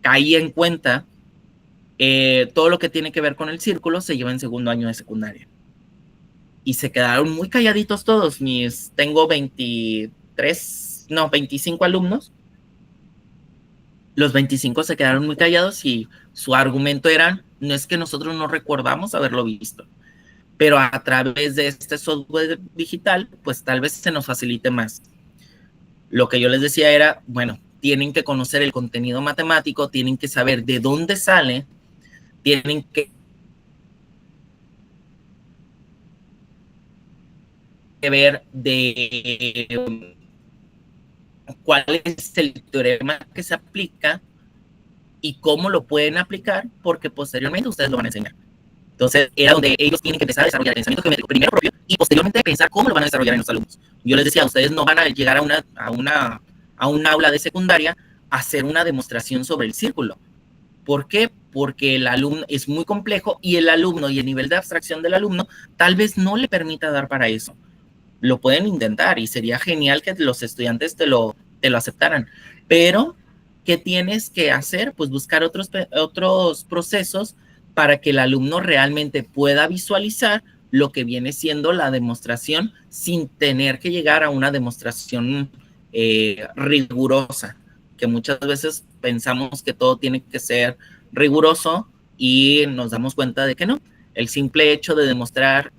caí en cuenta, todo lo que tiene que ver con el círculo se lleva en segundo año de secundaria. Y se quedaron muy calladitos todos. Tengo 25 alumnos. Los 25 se quedaron muy callados y su argumento era, no es que nosotros no recordamos haberlo visto, pero a través de este software digital, pues tal vez se nos facilite más. Lo que yo les decía era, bueno, tienen que conocer el contenido matemático, tienen que saber de dónde sale, tienen que ver de cuál es el teorema que se aplica y cómo lo pueden aplicar, porque posteriormente ustedes lo van a enseñar. Entonces, era donde ellos tienen que empezar a desarrollar el pensamiento geométrico primero propio y posteriormente pensar cómo lo van a desarrollar en los alumnos. Yo les decía, ustedes no van a llegar a un aula de secundaria a hacer una demostración sobre el círculo. ¿Por qué? Porque el alumno es muy complejo y el alumno y el nivel de abstracción del alumno tal vez no le permita dar para eso. Lo pueden intentar y sería genial que los estudiantes te lo aceptaran. Pero, ¿qué tienes que hacer? Pues buscar otros procesos para que el alumno realmente pueda visualizar lo que viene siendo la demostración sin tener que llegar a una demostración rigurosa, que muchas veces pensamos que todo tiene que ser riguroso y nos damos cuenta de que no. El simple hecho de demostrar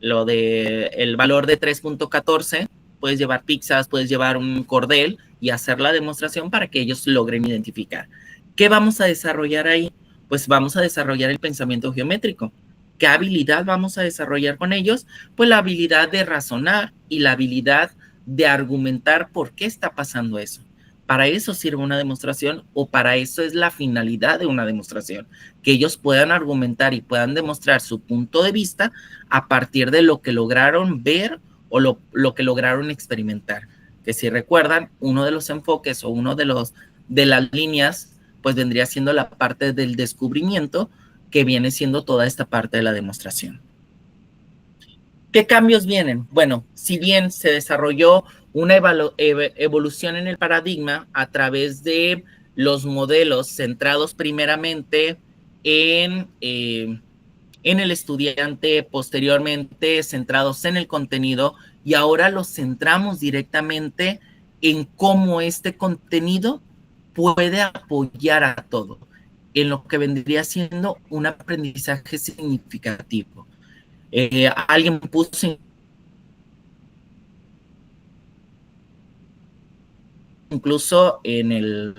lo de el valor de 3.14, puedes llevar pizzas, puedes llevar un cordel y hacer la demostración para que ellos logren identificar. ¿Qué vamos a desarrollar ahí? Pues vamos a desarrollar el pensamiento geométrico. ¿Qué habilidad vamos a desarrollar con ellos? Pues la habilidad de razonar y la habilidad de argumentar por qué está pasando eso. Para eso sirve una demostración o para eso es la finalidad de una demostración, que ellos puedan argumentar y puedan demostrar su punto de vista a partir de lo que lograron ver o lo que lograron experimentar. Que si recuerdan, uno de los enfoques o uno de las líneas, pues vendría siendo la parte del descubrimiento, que viene siendo toda esta parte de la demostración. ¿Qué cambios vienen? Bueno, si bien se desarrolló una evolución en el paradigma a través de los modelos centrados primeramente en el estudiante, posteriormente centrados en el contenido, y ahora los centramos directamente en cómo este contenido puede apoyar a todo, en lo que vendría siendo un aprendizaje significativo. Alguien puso incluso en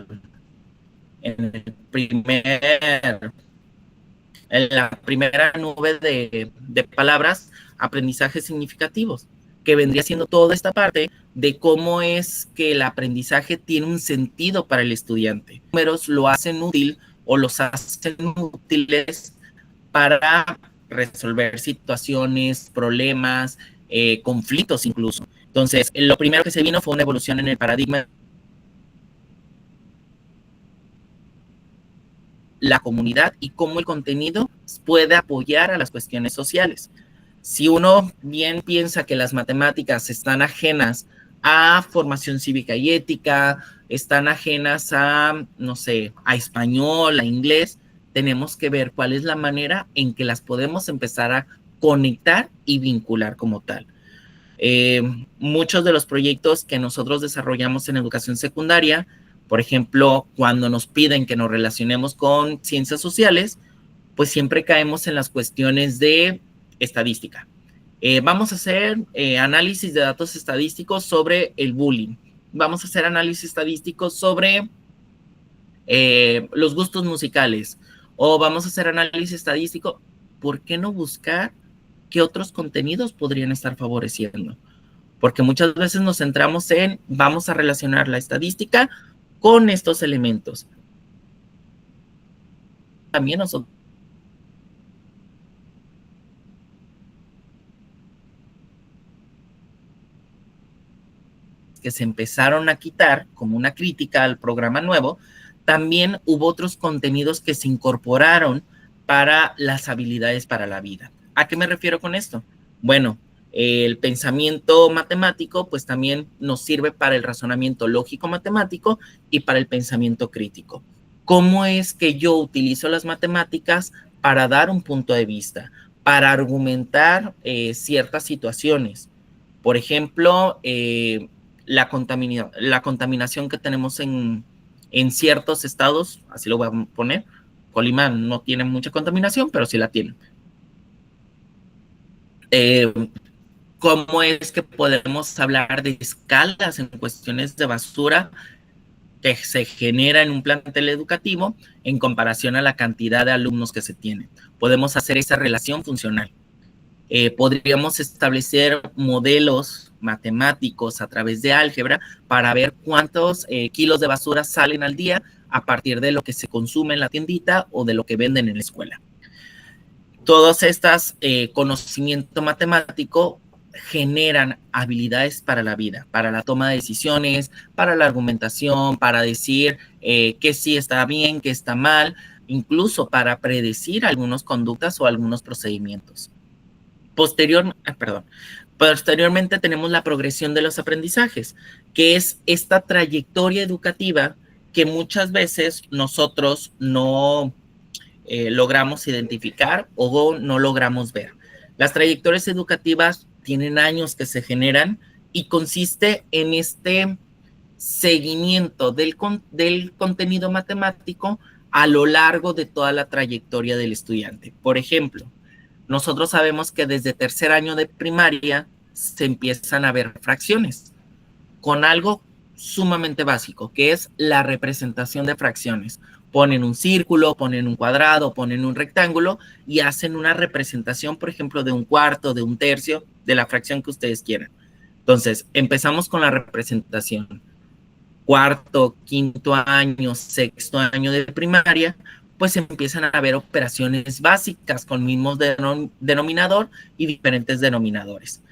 la primera nube de palabras, aprendizajes significativos, que vendría siendo toda esta parte de cómo es que el aprendizaje tiene un sentido para el estudiante. Los números lo hacen útil o los hacen útiles para resolver situaciones, problemas, conflictos incluso. Entonces, lo primero que se vino fue una evolución en el paradigma la comunidad y cómo el contenido puede apoyar a las cuestiones sociales. Si uno bien piensa que las matemáticas están ajenas a formación cívica y ética, están ajenas a, no sé, a español, a inglés, tenemos que ver cuál es la manera en que las podemos empezar a conectar y vincular como tal. Muchos de los proyectos que nosotros desarrollamos en educación secundaria, por ejemplo, cuando nos piden que nos relacionemos con ciencias sociales, pues siempre caemos en las cuestiones de estadística. Vamos a hacer análisis de datos estadísticos sobre el bullying. Vamos a hacer análisis estadísticos sobre los gustos musicales. O vamos a hacer análisis estadístico. ¿Por qué no buscar qué otros contenidos podrían estar favoreciendo? Porque muchas veces nos centramos en vamos a relacionar la estadística con estos elementos. También nosotros que se empezaron a quitar como una crítica al programa nuevo, también hubo otros contenidos que se incorporaron para las habilidades para la vida. ¿A qué me refiero con esto? Bueno, el pensamiento matemático pues también nos sirve para el razonamiento lógico matemático y para el pensamiento crítico. ¿Cómo es que yo utilizo las matemáticas para dar un punto de vista, para argumentar ciertas situaciones? Por ejemplo, la contaminación que tenemos en ciertos estados, así lo voy a poner. Colima no tiene mucha contaminación, pero sí la tiene. ¿Cómo es que podemos hablar de escalas en cuestiones de basura que se genera en un plantel educativo en comparación a la cantidad de alumnos que se tienen? Podemos hacer esa relación funcional. Podríamos establecer modelos matemáticos a través de álgebra para ver cuántos kilos de basura salen al día a partir de lo que se consume en la tiendita o de lo que venden en la escuela. Todos estos conocimiento matemático generan habilidades para la vida, para la toma de decisiones, para la argumentación, para decir que sí está bien, que está mal, incluso para predecir algunas conductas o algunos procedimientos. Posteriormente tenemos la progresión de los aprendizajes, que es esta trayectoria educativa que muchas veces nosotros no logramos identificar o no logramos ver. Las trayectorias educativas tienen años que se generan y consiste en este seguimiento del contenido matemático a lo largo de toda la trayectoria del estudiante. Por ejemplo, nosotros sabemos que desde tercer año de primaria se empiezan a ver fracciones con algo sumamente básico, que es la representación de fracciones. Ponen un círculo, ponen un cuadrado, ponen un rectángulo y hacen una representación, por ejemplo, de un cuarto, de un tercio, de la fracción que ustedes quieran. Entonces, empezamos con la representación. Cuarto, quinto año, sexto año de primaria, pues empiezan a haber operaciones básicas con mismo denominador y diferentes denominadores.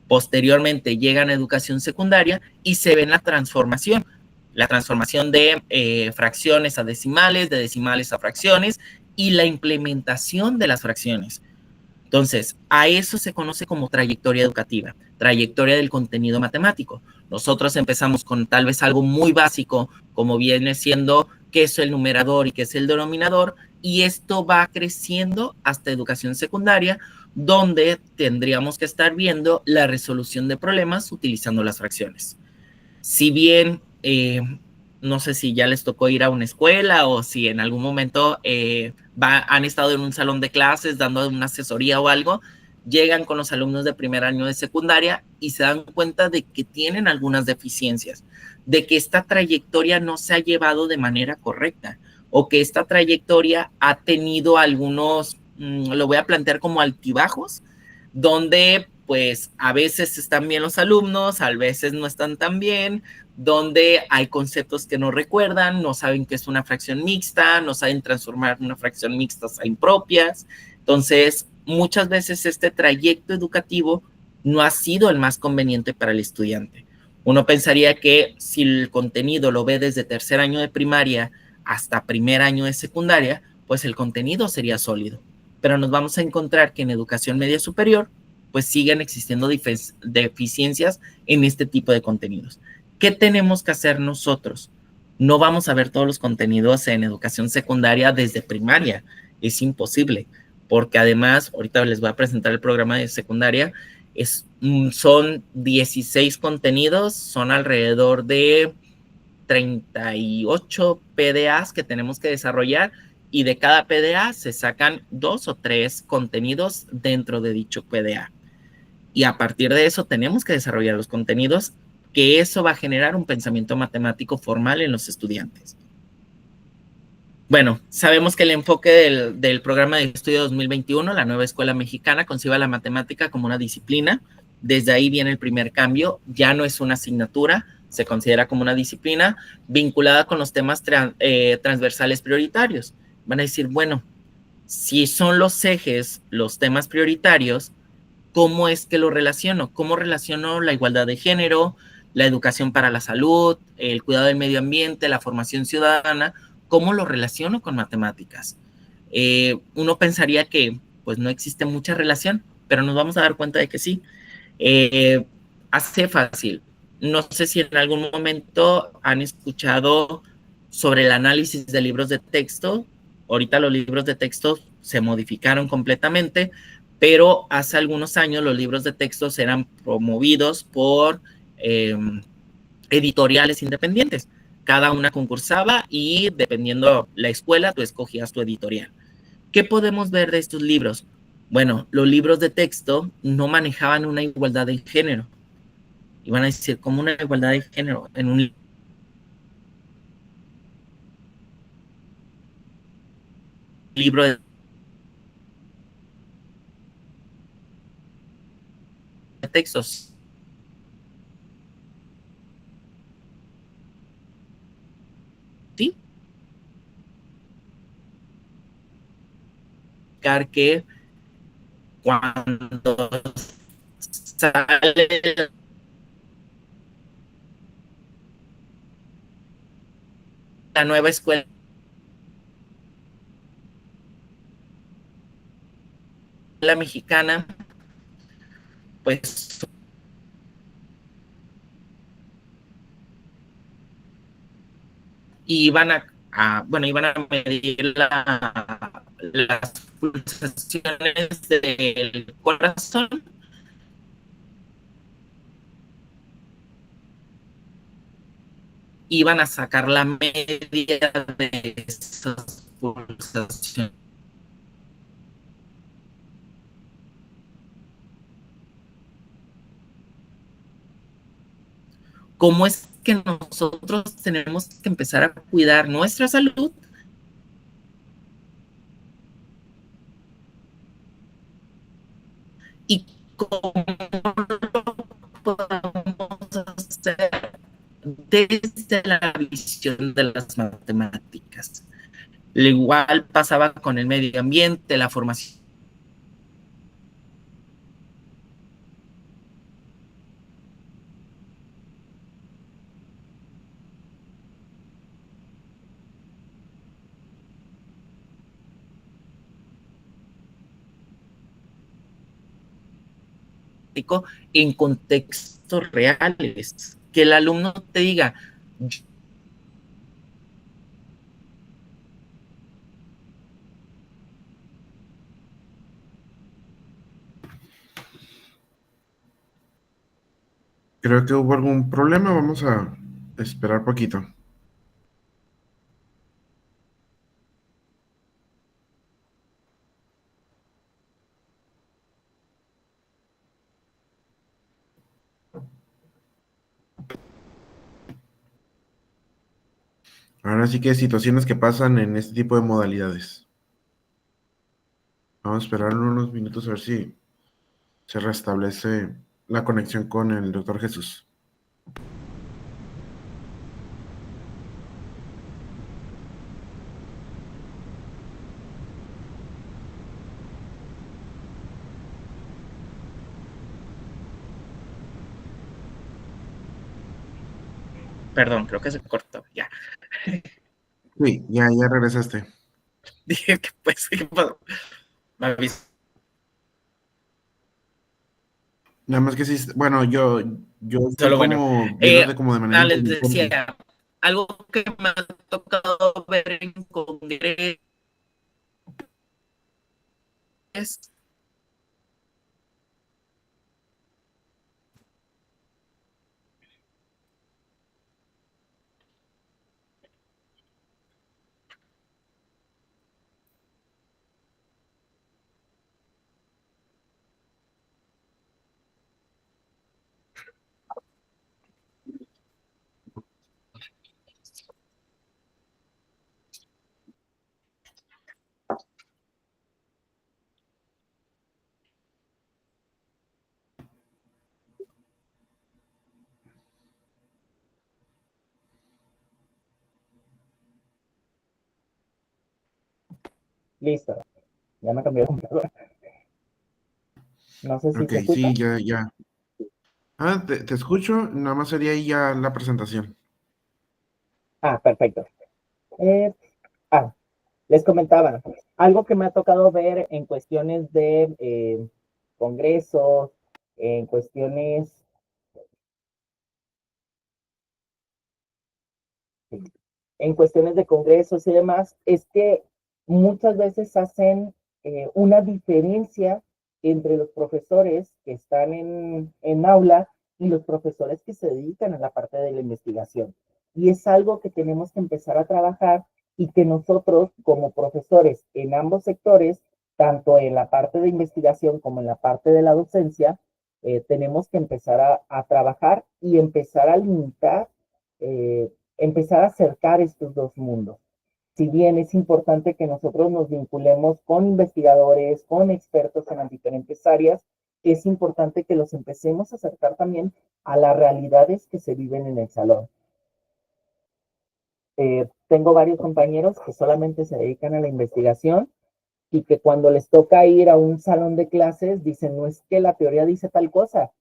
Posteriormente llegan a educación secundaria y se ve la transformación de fracciones a decimales, de decimales a fracciones y la implementación de las fracciones. Entonces, a eso se conoce como trayectoria educativa, trayectoria del contenido matemático. Nosotros empezamos con tal vez algo muy básico, como viene siendo qué es el numerador y qué es el denominador, y esto va creciendo hasta educación secundaria, donde tendríamos que estar viendo la resolución de problemas utilizando las fracciones. Si bien, no sé si ya les tocó ir a una escuela o si en algún momento han estado en un salón de clases dando una asesoría o algo, llegan con los alumnos de primer año de secundaria y se dan cuenta de que tienen algunas deficiencias, de que esta trayectoria no se ha llevado de manera correcta o que esta trayectoria ha tenido algunos, lo voy a plantear como altibajos, donde pues a veces están bien los alumnos, a veces no están tan bien, donde hay conceptos que no recuerdan, no saben qué es una fracción mixta, no saben transformar una fracción mixta a impropias. Entonces, muchas veces este trayecto educativo no ha sido el más conveniente para el estudiante. Uno pensaría que si el contenido lo ve desde tercer año de primaria hasta primer año de secundaria, pues el contenido sería sólido. Pero nos vamos a encontrar que en educación media superior, pues siguen existiendo deficiencias en este tipo de contenidos. ¿Qué tenemos que hacer nosotros? No vamos a ver todos los contenidos en educación secundaria desde primaria, es imposible, porque además, ahorita les voy a presentar el programa de secundaria, son 16 contenidos, son alrededor de 38 PDAs que tenemos que desarrollar y de cada PDA se sacan 2 o 3 contenidos dentro de dicho PDA. Y a partir de eso tenemos que desarrollar los contenidos, que eso va a generar un pensamiento matemático formal en los estudiantes. Bueno, sabemos que el enfoque del programa de estudio 2021, la nueva escuela mexicana, concibe la matemática como una disciplina. Desde ahí viene el primer cambio, ya no es una asignatura, se considera como una disciplina vinculada con los temas transversales prioritarios. Van a decir, bueno, si son los ejes, los temas prioritarios, ¿cómo es que lo relaciono? ¿Cómo relaciono la igualdad de género, la educación para la salud, el cuidado del medio ambiente, la formación ciudadana? ¿Cómo lo relaciono con matemáticas? Uno pensaría que pues no existe mucha relación, pero nos vamos a dar cuenta de que sí. Hace fácil. No sé si en algún momento han escuchado sobre el análisis de libros de texto. Ahorita los libros de texto se modificaron completamente, pero hace algunos años los libros de texto eran promovidos por editoriales independientes. Cada una concursaba y dependiendo la escuela, tú escogías tu editorial. ¿Qué podemos ver de estos libros? Bueno, los libros de texto no manejaban una igualdad de género. Iban a decir, como una igualdad de género en un libro de textos. ¿Sí? Que cuando sale la nueva escuela mexicana, pues iban bueno, iban a medir las pulsaciones del corazón. Iban a sacar la media de esas pulsaciones. ¿Cómo es que nosotros tenemos que empezar a cuidar nuestra salud? ¿Y cómo lo podemos hacer desde la visión de las matemáticas? Lo igual pasaba con el medio ambiente, la formación en contextos reales. Que el alumno te diga,
Creo que hubo algún problema, vamos a esperar poquito. Ahora sí que situaciones que pasan en este tipo de modalidades. Vamos a esperar unos minutos a ver si se restablece la conexión con el doctor Jesús.
Perdón, creo que se cortó. Ya.
Sí, ya regresaste.
Dije que pues, ¿qué pasó? Me avisó.
Nada más que sí, bueno, yo estoy
Solo bueno.
como viéndote como de manera
Les
intermitente.
decía, algo que me ha tocado ver en congresos es
Listo, ya me cambió de computadora. No sé si
Ok,
se escucha.
sí, ya. Ah, te escucho, nada más sería ahí ya la presentación.
Ah, perfecto. Eh, ah, Les comentaba, algo que me ha tocado ver en cuestiones de congresos, en cuestiones en cuestiones de congresos y demás, es que muchas veces hacen una diferencia entre los profesores que están en aula y los profesores que se dedican a la parte de la investigación. Y es algo que tenemos que empezar a trabajar y que nosotros como profesores en ambos sectores, tanto en la parte de investigación como en la parte de la docencia, tenemos que empezar a trabajar y empezar a limitar empezar a acercar estos dos mundos. Si bien es importante que nosotros nos vinculemos con investigadores, con expertos en las diferentes áreas, es importante que los empecemos a acercar también a las realidades que se viven en el salón. Tengo varios compañeros que solamente se dedican a la investigación y que cuando les toca ir a un salón de clases dicen, no es que la teoría dice tal cosa.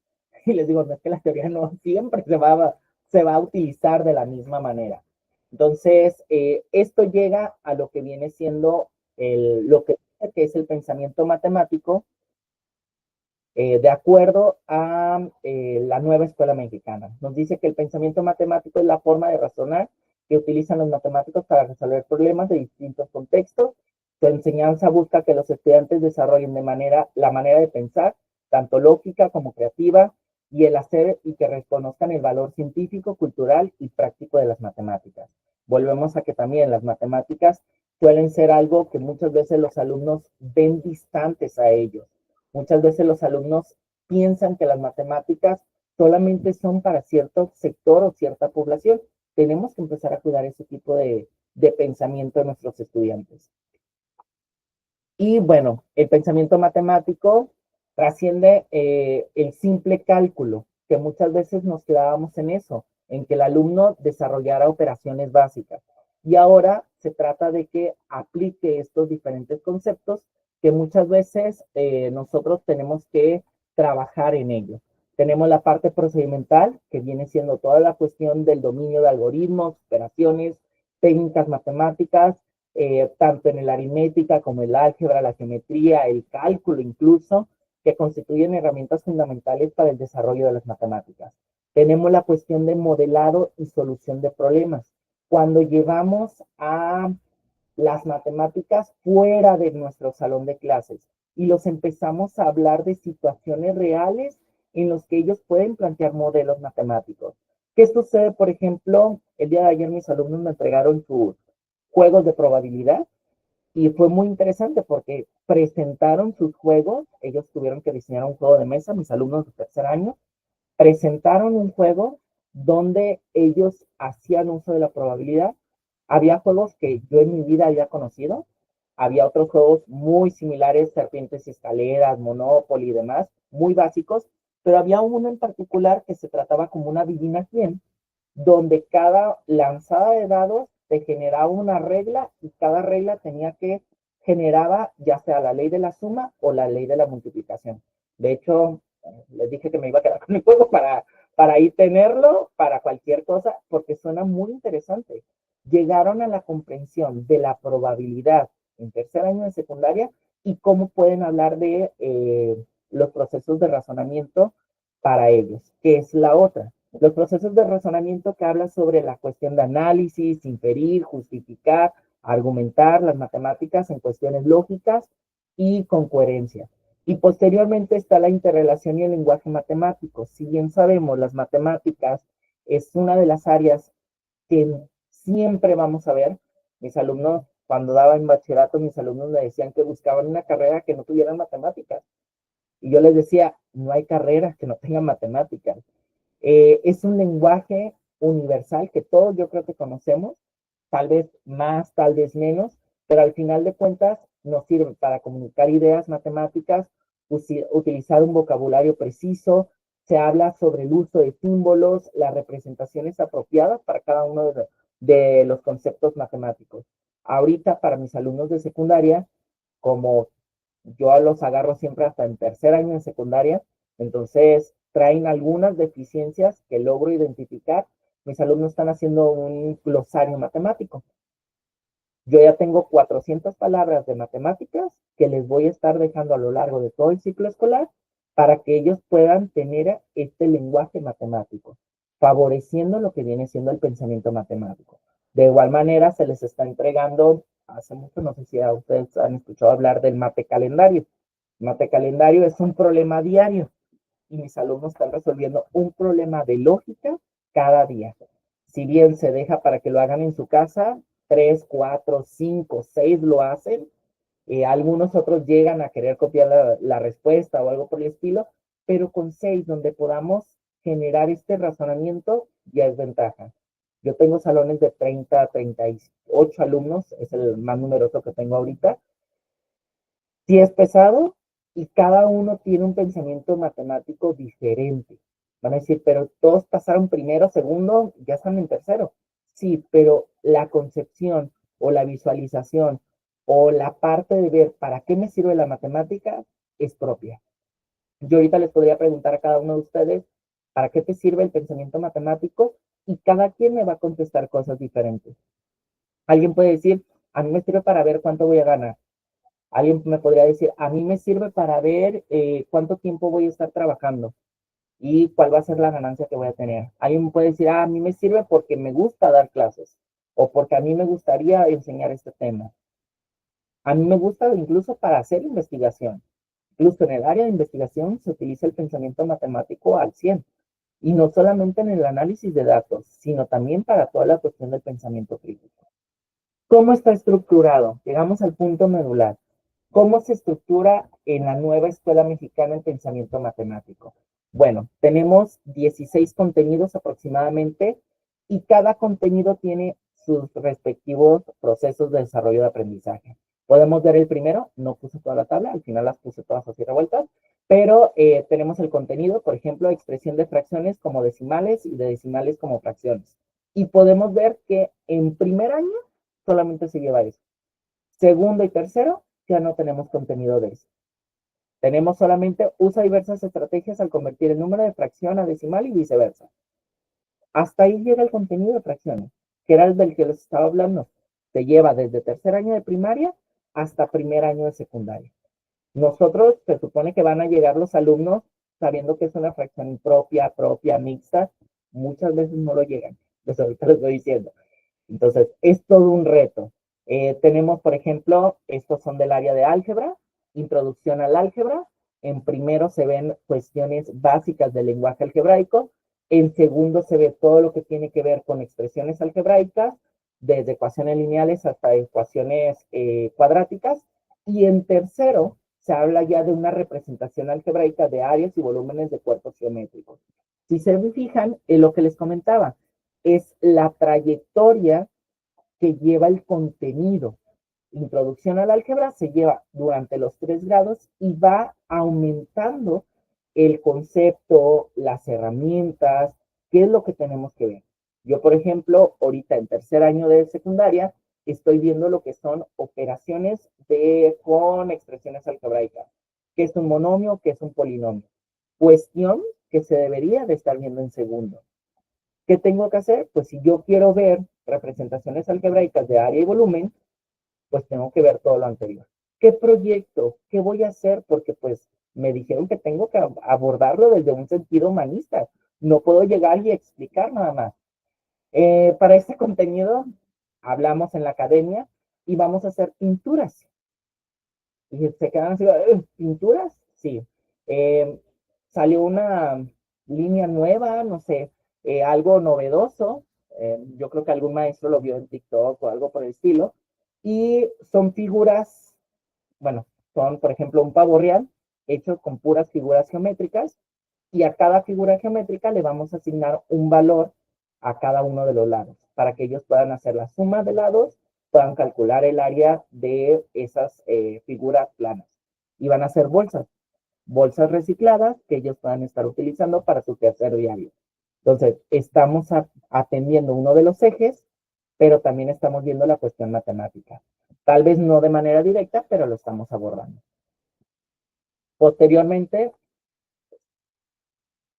Y les digo, no es que la teoría no siempre se va a utilizar de la misma manera. Entonces, esto llega a lo que viene siendo lo que es el pensamiento matemático, de acuerdo a la nueva escuela mexicana. Nos dice que el pensamiento matemático es la forma de razonar que utilizan los matemáticos para resolver problemas de distintos contextos. Su enseñanza busca que los estudiantes desarrollen la manera de pensar, tanto lógica como creativa, y el hacer y que reconozcan el valor científico, cultural y práctico de las matemáticas. Volvemos a que también las matemáticas suelen ser algo que muchas veces los alumnos ven distantes a ellos. Muchas veces los alumnos piensan que las matemáticas solamente son para cierto sector o cierta población. Tenemos que empezar a cuidar ese tipo de pensamiento de nuestros estudiantes. Y bueno, el pensamiento matemático trasciende el simple cálculo, que muchas veces nos quedábamos en eso, en que el alumno desarrollara operaciones básicas. Y ahora se trata de que aplique estos diferentes conceptos que muchas veces nosotros tenemos que trabajar en ello. Tenemos la parte procedimental, que viene siendo toda la cuestión del dominio de algoritmos, operaciones, técnicas matemáticas, tanto en la aritmética como el álgebra, la geometría, el cálculo incluso, que constituyen herramientas fundamentales para el desarrollo de las matemáticas. Tenemos la cuestión de modelado y solución de problemas. Cuando llevamos a las matemáticas fuera de nuestro salón de clases y los empezamos a hablar de situaciones reales en los que ellos pueden plantear modelos matemáticos. ¿Qué sucede, por ejemplo? El día de ayer mis alumnos me entregaron sus juegos de probabilidad y fue muy interesante porque presentaron sus juegos, ellos tuvieron que diseñar un juego de mesa, mis alumnos de tercer año, presentaron un juego donde ellos hacían uso de la probabilidad Había juegos que yo en mi vida había conocido, había otros juegos muy similares, Serpientes y Escaleras, Monopoly y demás, muy básicos, pero había uno en particular que se trataba como una adivina quién, donde cada lanzada de dados te generaba una regla y cada regla tenía que generaba ya sea la ley de la suma o la ley de la multiplicación. De hecho, les dije que me iba a quedar con el juego para ahí tenerlo, para cualquier cosa, porque suena muy interesante. Llegaron a la comprensión de la probabilidad en tercer año de secundaria y cómo pueden hablar de los procesos de razonamiento para ellos, que es la otra. Los procesos de razonamiento que hablan sobre la cuestión de análisis, inferir, justificar, argumentar las matemáticas en cuestiones lógicas y con coherencia. Y posteriormente está la interrelación y el lenguaje matemático. Si bien sabemos, las matemáticas es una de las áreas que siempre vamos a ver. Mis alumnos, cuando daba en bachillerato, mis alumnos me decían que buscaban una carrera que no tuviera matemáticas. Y yo les decía, no hay carreras que no tengan matemáticas. Es un lenguaje universal que todos yo creo que conocemos, tal vez más, tal vez menos, pero al final de cuentas nos sirve para comunicar ideas matemáticas, utilizar un vocabulario preciso, se habla sobre el uso de símbolos, las representaciones apropiadas para cada uno de los conceptos matemáticos. Ahorita para mis alumnos de secundaria, como yo los agarro siempre hasta en tercer año de secundaria, entonces traen algunas deficiencias que logro identificar. Mis alumnos están haciendo un glosario matemático. Yo ya tengo 400 palabras de matemáticas que les voy a estar dejando a lo largo de todo el ciclo escolar para que ellos puedan tener este lenguaje matemático, favoreciendo lo que viene siendo el pensamiento matemático. De igual manera, se les está entregando, hace mucho, no sé si a ustedes han escuchado hablar del mate calendario. El mate calendario es un problema diario y mis alumnos están resolviendo un problema de lógica cada día. Si bien se deja para que lo hagan en su casa, 3, 4, 5, 6 lo hacen. Algunos otros llegan a querer copiar la respuesta o algo por el estilo, pero con 6 donde podamos generar este razonamiento ya es ventaja. Yo tengo salones de 30, 38 alumnos, es el más numeroso que tengo ahorita. Sí es pesado y cada uno tiene un pensamiento matemático diferente. Van a decir, pero todos pasaron primero, segundo, ya están en tercero. Sí, pero la concepción o la visualización o la parte de ver para qué me sirve la matemática es propia. Yo ahorita les podría preguntar a cada uno de ustedes, ¿para qué te sirve el pensamiento matemático? Y cada quien me va a contestar cosas diferentes. Alguien puede decir, a mí me sirve para ver cuánto voy a ganar. Alguien me podría decir, a mí me sirve para ver cuánto tiempo voy a estar trabajando y cuál va a ser la ganancia que voy a tener. Alguien me puede decir, a mí me sirve porque me gusta dar clases o porque a mí me gustaría enseñar este tema. A mí me gusta incluso para hacer investigación. Incluso en el área de investigación se utiliza el pensamiento matemático al 100. Y no solamente en el análisis de datos, sino también para toda la cuestión del pensamiento crítico. ¿Cómo está estructurado? Llegamos al punto medular. ¿Cómo se estructura en la nueva escuela mexicana el pensamiento matemático? Bueno, tenemos 16 contenidos aproximadamente y cada contenido tiene sus respectivos procesos de desarrollo de aprendizaje. Podemos ver el primero, no puse toda la tabla, al final las puse todas así revueltas, pero tenemos el contenido, por ejemplo, expresión de fracciones como decimales y de decimales como fracciones. Y podemos ver que en primer año solamente se lleva eso. Segundo y tercero, ya no tenemos contenido de eso. Tenemos solamente usa diversas estrategias al convertir el número de fracción a decimal y viceversa. Hasta ahí llega el contenido de fracciones, que era el del que les estaba hablando. Se lleva desde tercer año de primaria hasta primer año de secundaria. Nosotros se supone que van a llegar los alumnos sabiendo que es una fracción propia, mixta. Muchas veces no lo llegan. Pues ahorita les estoy diciendo. Entonces, es todo un reto. Tenemos, por ejemplo, estos son del área de álgebra, introducción al álgebra. En primero se ven cuestiones básicas del lenguaje algebraico. En segundo se ve todo lo que tiene que ver con expresiones algebraicas, desde ecuaciones lineales hasta ecuaciones cuadráticas. Y en tercero se habla ya de una representación algebraica de áreas y volúmenes de cuerpos geométricos. Si se fijan en lo que les comentaba, es la trayectoria que lleva el contenido. Introducción al álgebra se lleva durante los 3 grados y va aumentando el concepto, las herramientas, qué es lo que tenemos que ver. Yo, por ejemplo, ahorita en tercer año de secundaria, estoy viendo lo que son operaciones con expresiones algebraicas. ¿Qué es un monomio? ¿Qué es un polinomio? Cuestión que se debería de estar viendo en segundo. ¿Qué tengo que hacer? Pues si yo quiero ver representaciones algebraicas de área y volumen, pues tengo que ver todo lo anterior. ¿Qué proyecto? ¿Qué voy a hacer? Porque pues me dijeron que tengo que abordarlo desde un sentido humanista. No puedo llegar y explicar nada más. Para este contenido hablamos en la academia y vamos a hacer pinturas. Y se quedan así, ¿pinturas? Sí. Salió una línea nueva, no sé, algo novedoso. Yo creo que algún maestro lo vio en TikTok o algo por el estilo. Y son figuras, bueno, son por ejemplo un pavo real hecho con puras figuras geométricas y a cada figura geométrica le vamos a asignar un valor a cada uno de los lados para que ellos puedan hacer la suma de lados, puedan calcular el área de esas figuras planas. Y van a ser bolsas recicladas que ellos puedan estar utilizando para su quehacer diario. Entonces, estamos atendiendo uno de los ejes, pero también estamos viendo la cuestión matemática. Tal vez no de manera directa, pero lo estamos abordando. Posteriormente,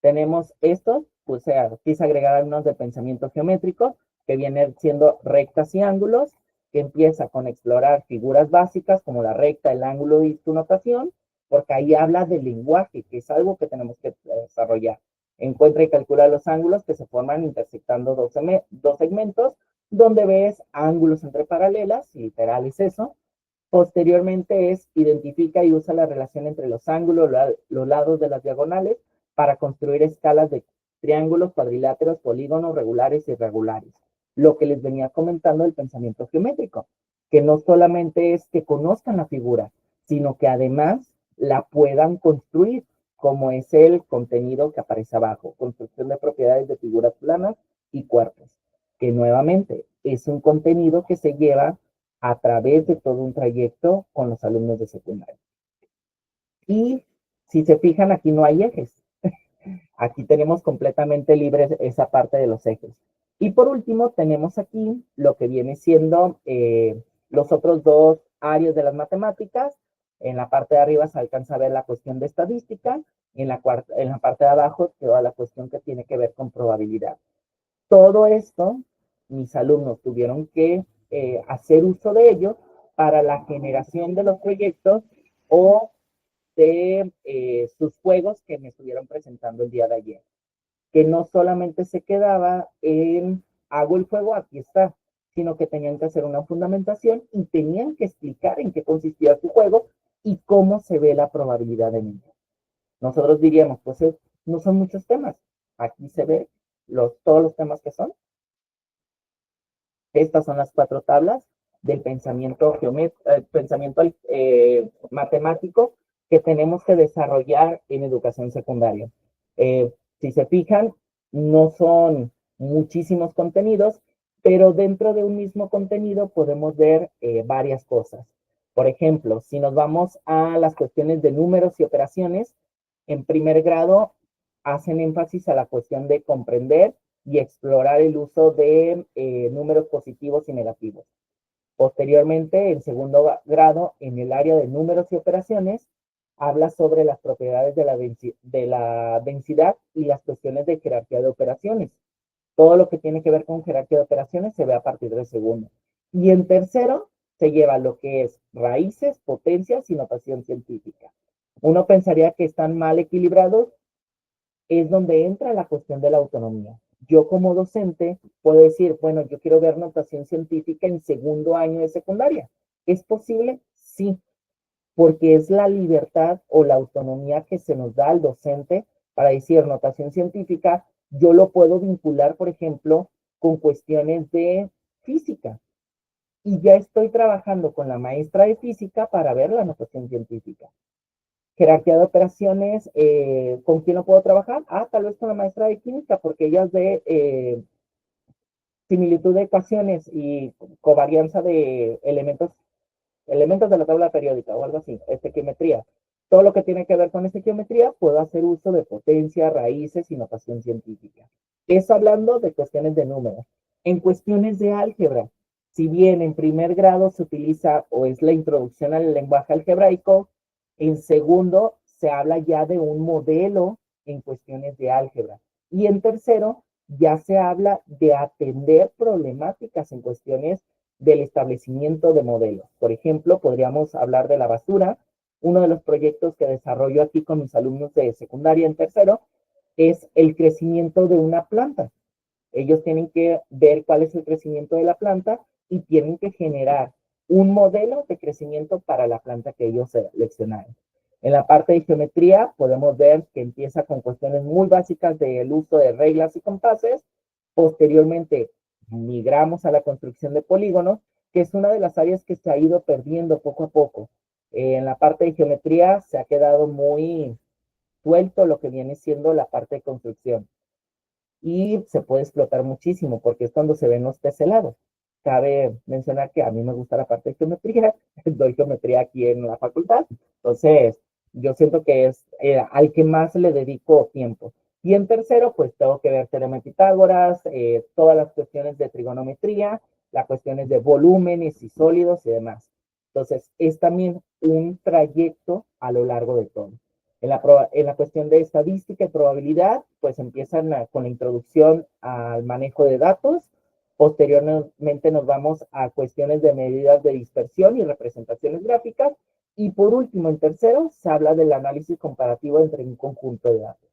tenemos estos, pues quise agregar algunos de pensamiento geométrico, que vienen siendo rectas y ángulos, que empieza con explorar figuras básicas como la recta, el ángulo y su notación, porque ahí habla del lenguaje, que es algo que tenemos que desarrollar. Encuentra y calcula los ángulos que se forman intersectando dos segmentos, donde ves ángulos entre paralelas, literal es eso. Posteriormente identifica y usa la relación entre los ángulos, los lados de las diagonales, para construir escalas de triángulos, cuadriláteros, polígonos, regulares y irregulares. Lo que les venía comentando del pensamiento geométrico, que no solamente es que conozcan la figura, sino que además la puedan construir, como es el contenido que aparece abajo, construcción de propiedades de figuras planas y cuerpos, que nuevamente es un contenido que se lleva a través de todo un trayecto con los alumnos de secundaria. Y si se fijan, aquí no hay ejes. Aquí tenemos completamente libre esa parte de los ejes. Y por último, tenemos aquí lo que viene siendo los otros dos áreas de las matemáticas. En la parte de arriba se alcanza a ver la cuestión de estadística. Y en la parte de abajo toda la cuestión que tiene que ver con probabilidad. Todo esto, mis alumnos tuvieron que hacer uso de ello para la generación de los proyectos o de sus juegos que me estuvieron presentando el día de ayer. Que no solamente se quedaba en hago el juego, aquí está, sino que tenían que hacer una fundamentación y tenían que explicar en qué consistía su juego y cómo se ve la probabilidad en ello. Nosotros diríamos, pues no son muchos temas. Aquí se ve todos los temas que son. Estas son las 4 tablas del pensamiento matemático que tenemos que desarrollar en educación secundaria. Si se fijan, no son muchísimos contenidos, pero dentro de un mismo contenido podemos ver varias cosas. Por ejemplo, si nos vamos a las cuestiones de números y operaciones, en primer grado hacen énfasis a la cuestión de comprender y explorar el uso de números positivos y negativos. Posteriormente, en segundo grado, en el área de números y operaciones, habla sobre las propiedades de la densidad y las cuestiones de jerarquía de operaciones. Todo lo que tiene que ver con jerarquía de operaciones se ve a partir del segundo. Y en tercero, se lleva lo que es raíces, potencias y notación científica. Uno pensaría que están mal equilibrados, es donde entra la cuestión de la autonomía. Yo como docente puedo decir, bueno, yo quiero ver notación científica en segundo año de secundaria. ¿Es posible? Sí, porque es la libertad o la autonomía que se nos da al docente para decir notación científica, yo lo puedo vincular, por ejemplo, con cuestiones de física. Y ya estoy trabajando con la maestra de física para ver la notación científica. Jerarquía de operaciones, ¿con quién lo puedo trabajar? Tal vez con la maestra de química, porque ella es de similitud de ecuaciones y covarianza de elementos de la tabla periódica o algo así, estequiometría. Todo lo que tiene que ver con estequiometría, puedo hacer uso de potencia, raíces y notación científica. Eso hablando de cuestiones de números. En cuestiones de álgebra, si bien en primer grado se utiliza o es la introducción al lenguaje algebraico, en segundo se habla ya de un modelo en cuestiones de álgebra. Y en tercero ya se habla de atender problemáticas en cuestiones del establecimiento de modelos. Por ejemplo, podríamos hablar de la basura. Uno de los proyectos que desarrollo aquí con mis alumnos de secundaria en tercero es el crecimiento de una planta. Ellos tienen que ver cuál es el crecimiento de la planta y tienen que generar un modelo de crecimiento para la planta que ellos seleccionaron. En la parte de geometría podemos ver que empieza con cuestiones muy básicas del uso de reglas y compases. Posteriormente migramos a la construcción de polígonos, que es una de las áreas que se ha ido perdiendo poco a poco. En la parte de geometría se ha quedado muy suelto lo que viene siendo la parte de construcción y se puede explotar muchísimo porque es cuando se ven los teselados. Cabe mencionar que a mí me gusta la parte de geometría, doy geometría aquí en la facultad, entonces yo siento que es al que más le dedico tiempo. Y en tercero, pues tengo que ver teorema de Pitágoras, todas las cuestiones de trigonometría, las cuestiones de volúmenes y sólidos y demás. Entonces, es también un trayecto a lo largo de todo. En la cuestión de estadística y probabilidad, pues empiezan con la introducción al manejo de datos. Posteriormente nos vamos a cuestiones de medidas de dispersión y representaciones gráficas. Y por último, en tercero, se habla del análisis comparativo entre un conjunto de datos.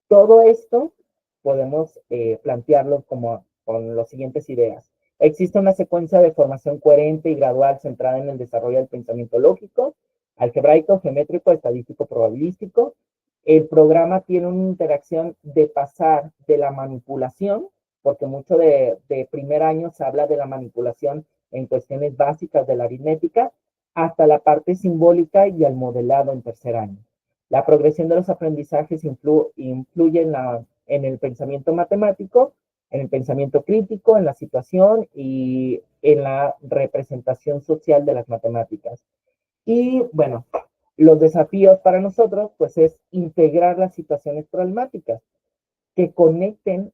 Todo esto podemos plantearlo como con las siguientes ideas. Existe una secuencia de formación coherente y gradual centrada en el desarrollo del pensamiento lógico, algebraico, geométrico, estadístico, probabilístico. El programa tiene una interacción de pasar de la manipulación, porque mucho de primer año se habla de la manipulación en cuestiones básicas de la aritmética, hasta la parte simbólica y al modelado en tercer año. La progresión de los aprendizajes influye en el pensamiento matemático, en el pensamiento crítico, en la situación y en la representación social de las matemáticas. Y bueno, los desafíos para nosotros pues es integrar las situaciones problemáticas que conecten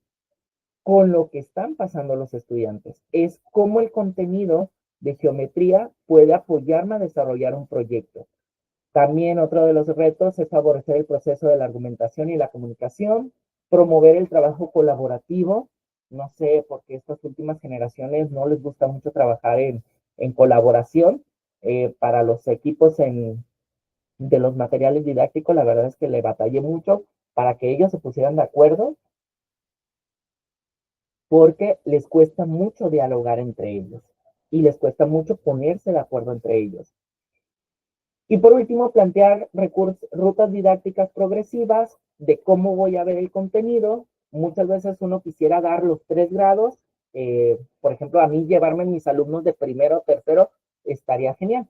con lo que están pasando los estudiantes. Es cómo el contenido de geometría puede apoyarme a desarrollar un proyecto. También otro de los retos es favorecer el proceso de la argumentación y la comunicación, promover el trabajo colaborativo. No sé, porque estas últimas generaciones no les gusta mucho trabajar en colaboración. Para los equipos de los materiales didácticos, la verdad es que le batallé mucho para que ellos se pusieran de acuerdo, porque les cuesta mucho dialogar entre ellos y les cuesta mucho ponerse de acuerdo entre ellos. Y por último, plantear rutas didácticas progresivas de cómo voy a ver el contenido. Muchas veces uno quisiera dar los 3 grados. Por ejemplo, a mí llevarme mis alumnos de primero a tercero estaría genial,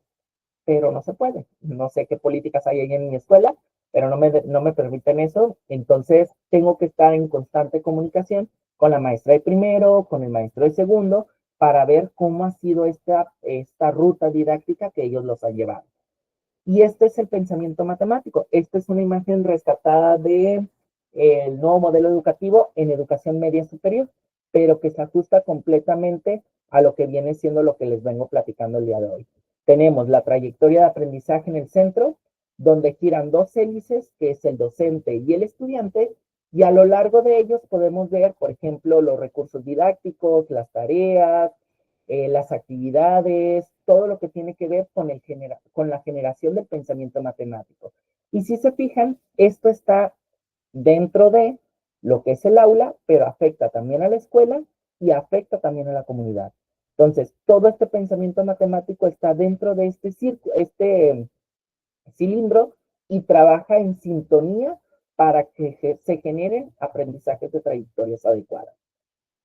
pero no se puede. No sé qué políticas hay ahí en mi escuela, pero no me permiten eso. Entonces, tengo que estar en constante comunicación con la maestra de primero, con el maestro de segundo, para ver cómo ha sido esta ruta didáctica que ellos los han llevado. Y este es el pensamiento matemático. Esta es una imagen rescatada de el nuevo modelo educativo en educación media superior, pero que se ajusta completamente a lo que viene siendo lo que les vengo platicando el día de hoy. Tenemos la trayectoria de aprendizaje en el centro, donde giran 2 hélices, que es el docente y el estudiante, y a lo largo de ellos podemos ver, por ejemplo, los recursos didácticos, las tareas, las actividades, todo lo que tiene que ver con la generación del pensamiento matemático. Y si se fijan, esto está dentro de lo que es el aula, pero afecta también a la escuela y afecta también a la comunidad. Entonces, todo este pensamiento matemático está dentro de este cilindro y trabaja en sintonía para que se generen aprendizajes de trayectorias adecuadas.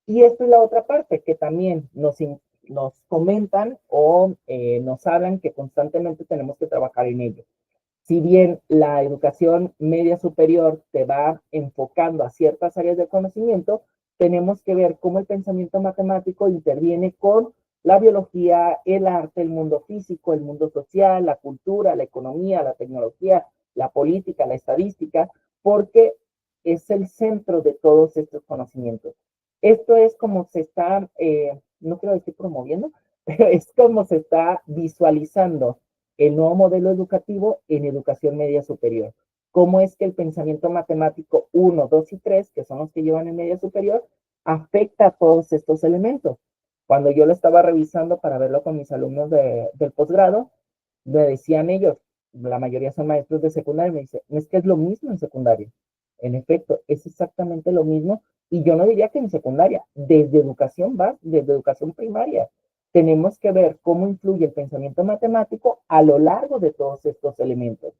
Y esta es la otra parte que también nos comentan o nos hablan que constantemente tenemos que trabajar en ello. Si bien la educación media superior te va enfocando a ciertas áreas de conocimiento, tenemos que ver cómo el pensamiento matemático interviene con la biología, el arte, el mundo físico, el mundo social, la cultura, la economía, la tecnología, la política, la estadística, porque es el centro de todos estos conocimientos. Esto es como se está, no quiero decir promoviendo, pero es como se está visualizando el nuevo modelo educativo en educación media superior. Cómo es que el pensamiento matemático 1, 2 y 3, que son los que llevan en media superior, afecta a todos estos elementos. Cuando yo lo estaba revisando para verlo con mis alumnos del posgrado, me decían ellos, la mayoría son maestros de secundaria, me dicen, es que es lo mismo en secundaria. En efecto, es exactamente lo mismo, y yo no diría que en secundaria, desde educación primaria. Tenemos que ver cómo influye el pensamiento matemático a lo largo de todos estos elementos.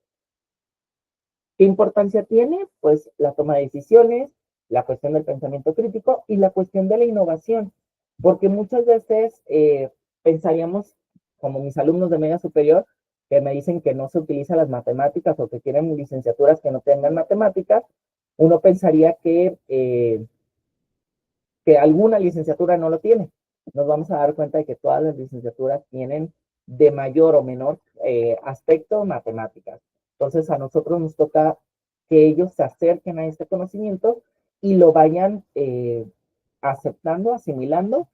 ¿Qué importancia tiene? Pues la toma de decisiones, la cuestión del pensamiento crítico y la cuestión de la innovación, porque muchas veces pensaríamos, como mis alumnos de media superior, que me dicen que no se utilizan las matemáticas o que quieren licenciaturas que no tengan matemáticas, uno pensaría que alguna licenciatura no lo tiene. Nos vamos a dar cuenta de que todas las licenciaturas tienen de mayor o menor aspecto matemáticas. Entonces a nosotros nos toca que ellos se acerquen a este conocimiento y lo vayan aceptando, asimilando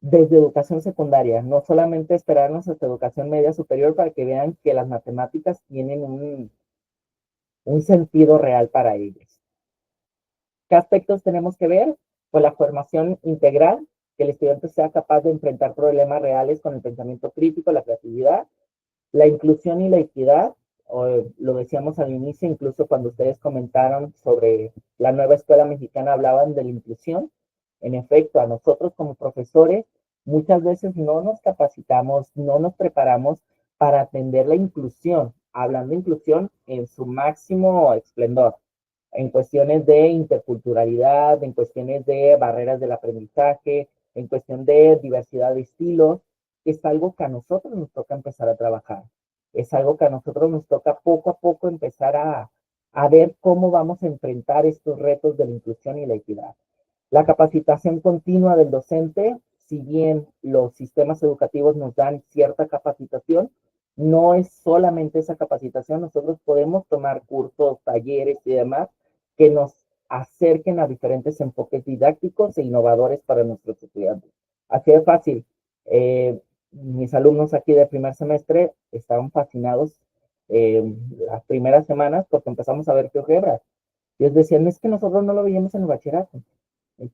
desde educación secundaria, no solamente esperarnos hasta educación media superior para que vean que las matemáticas tienen un sentido real para ellos. ¿Qué aspectos tenemos que ver? Pues la formación integral, que el estudiante sea capaz de enfrentar problemas reales con el pensamiento crítico, la creatividad, la inclusión y la equidad, lo decíamos al inicio, incluso cuando ustedes comentaron sobre la nueva escuela mexicana, hablaban de la inclusión. En efecto, a nosotros como profesores muchas veces no nos capacitamos, no nos preparamos para atender la inclusión, hablando de inclusión en su máximo esplendor, en cuestiones de interculturalidad, en cuestiones de barreras del aprendizaje, en cuestión de diversidad de estilos. Es algo que a nosotros nos toca empezar a trabajar. Es algo que a nosotros nos toca poco a poco empezar a ver cómo vamos a enfrentar estos retos de la inclusión y la equidad. La capacitación continua del docente, si bien los sistemas educativos nos dan cierta capacitación, no es solamente esa capacitación, nosotros podemos tomar cursos, talleres y demás que nos acerquen a diferentes enfoques didácticos e innovadores para nuestros estudiantes. Así de fácil. Mis alumnos aquí de primer semestre estaban fascinados las primeras semanas porque empezamos a ver GeoGebra. Ellos decían, es que nosotros no lo veíamos en el bachillerato.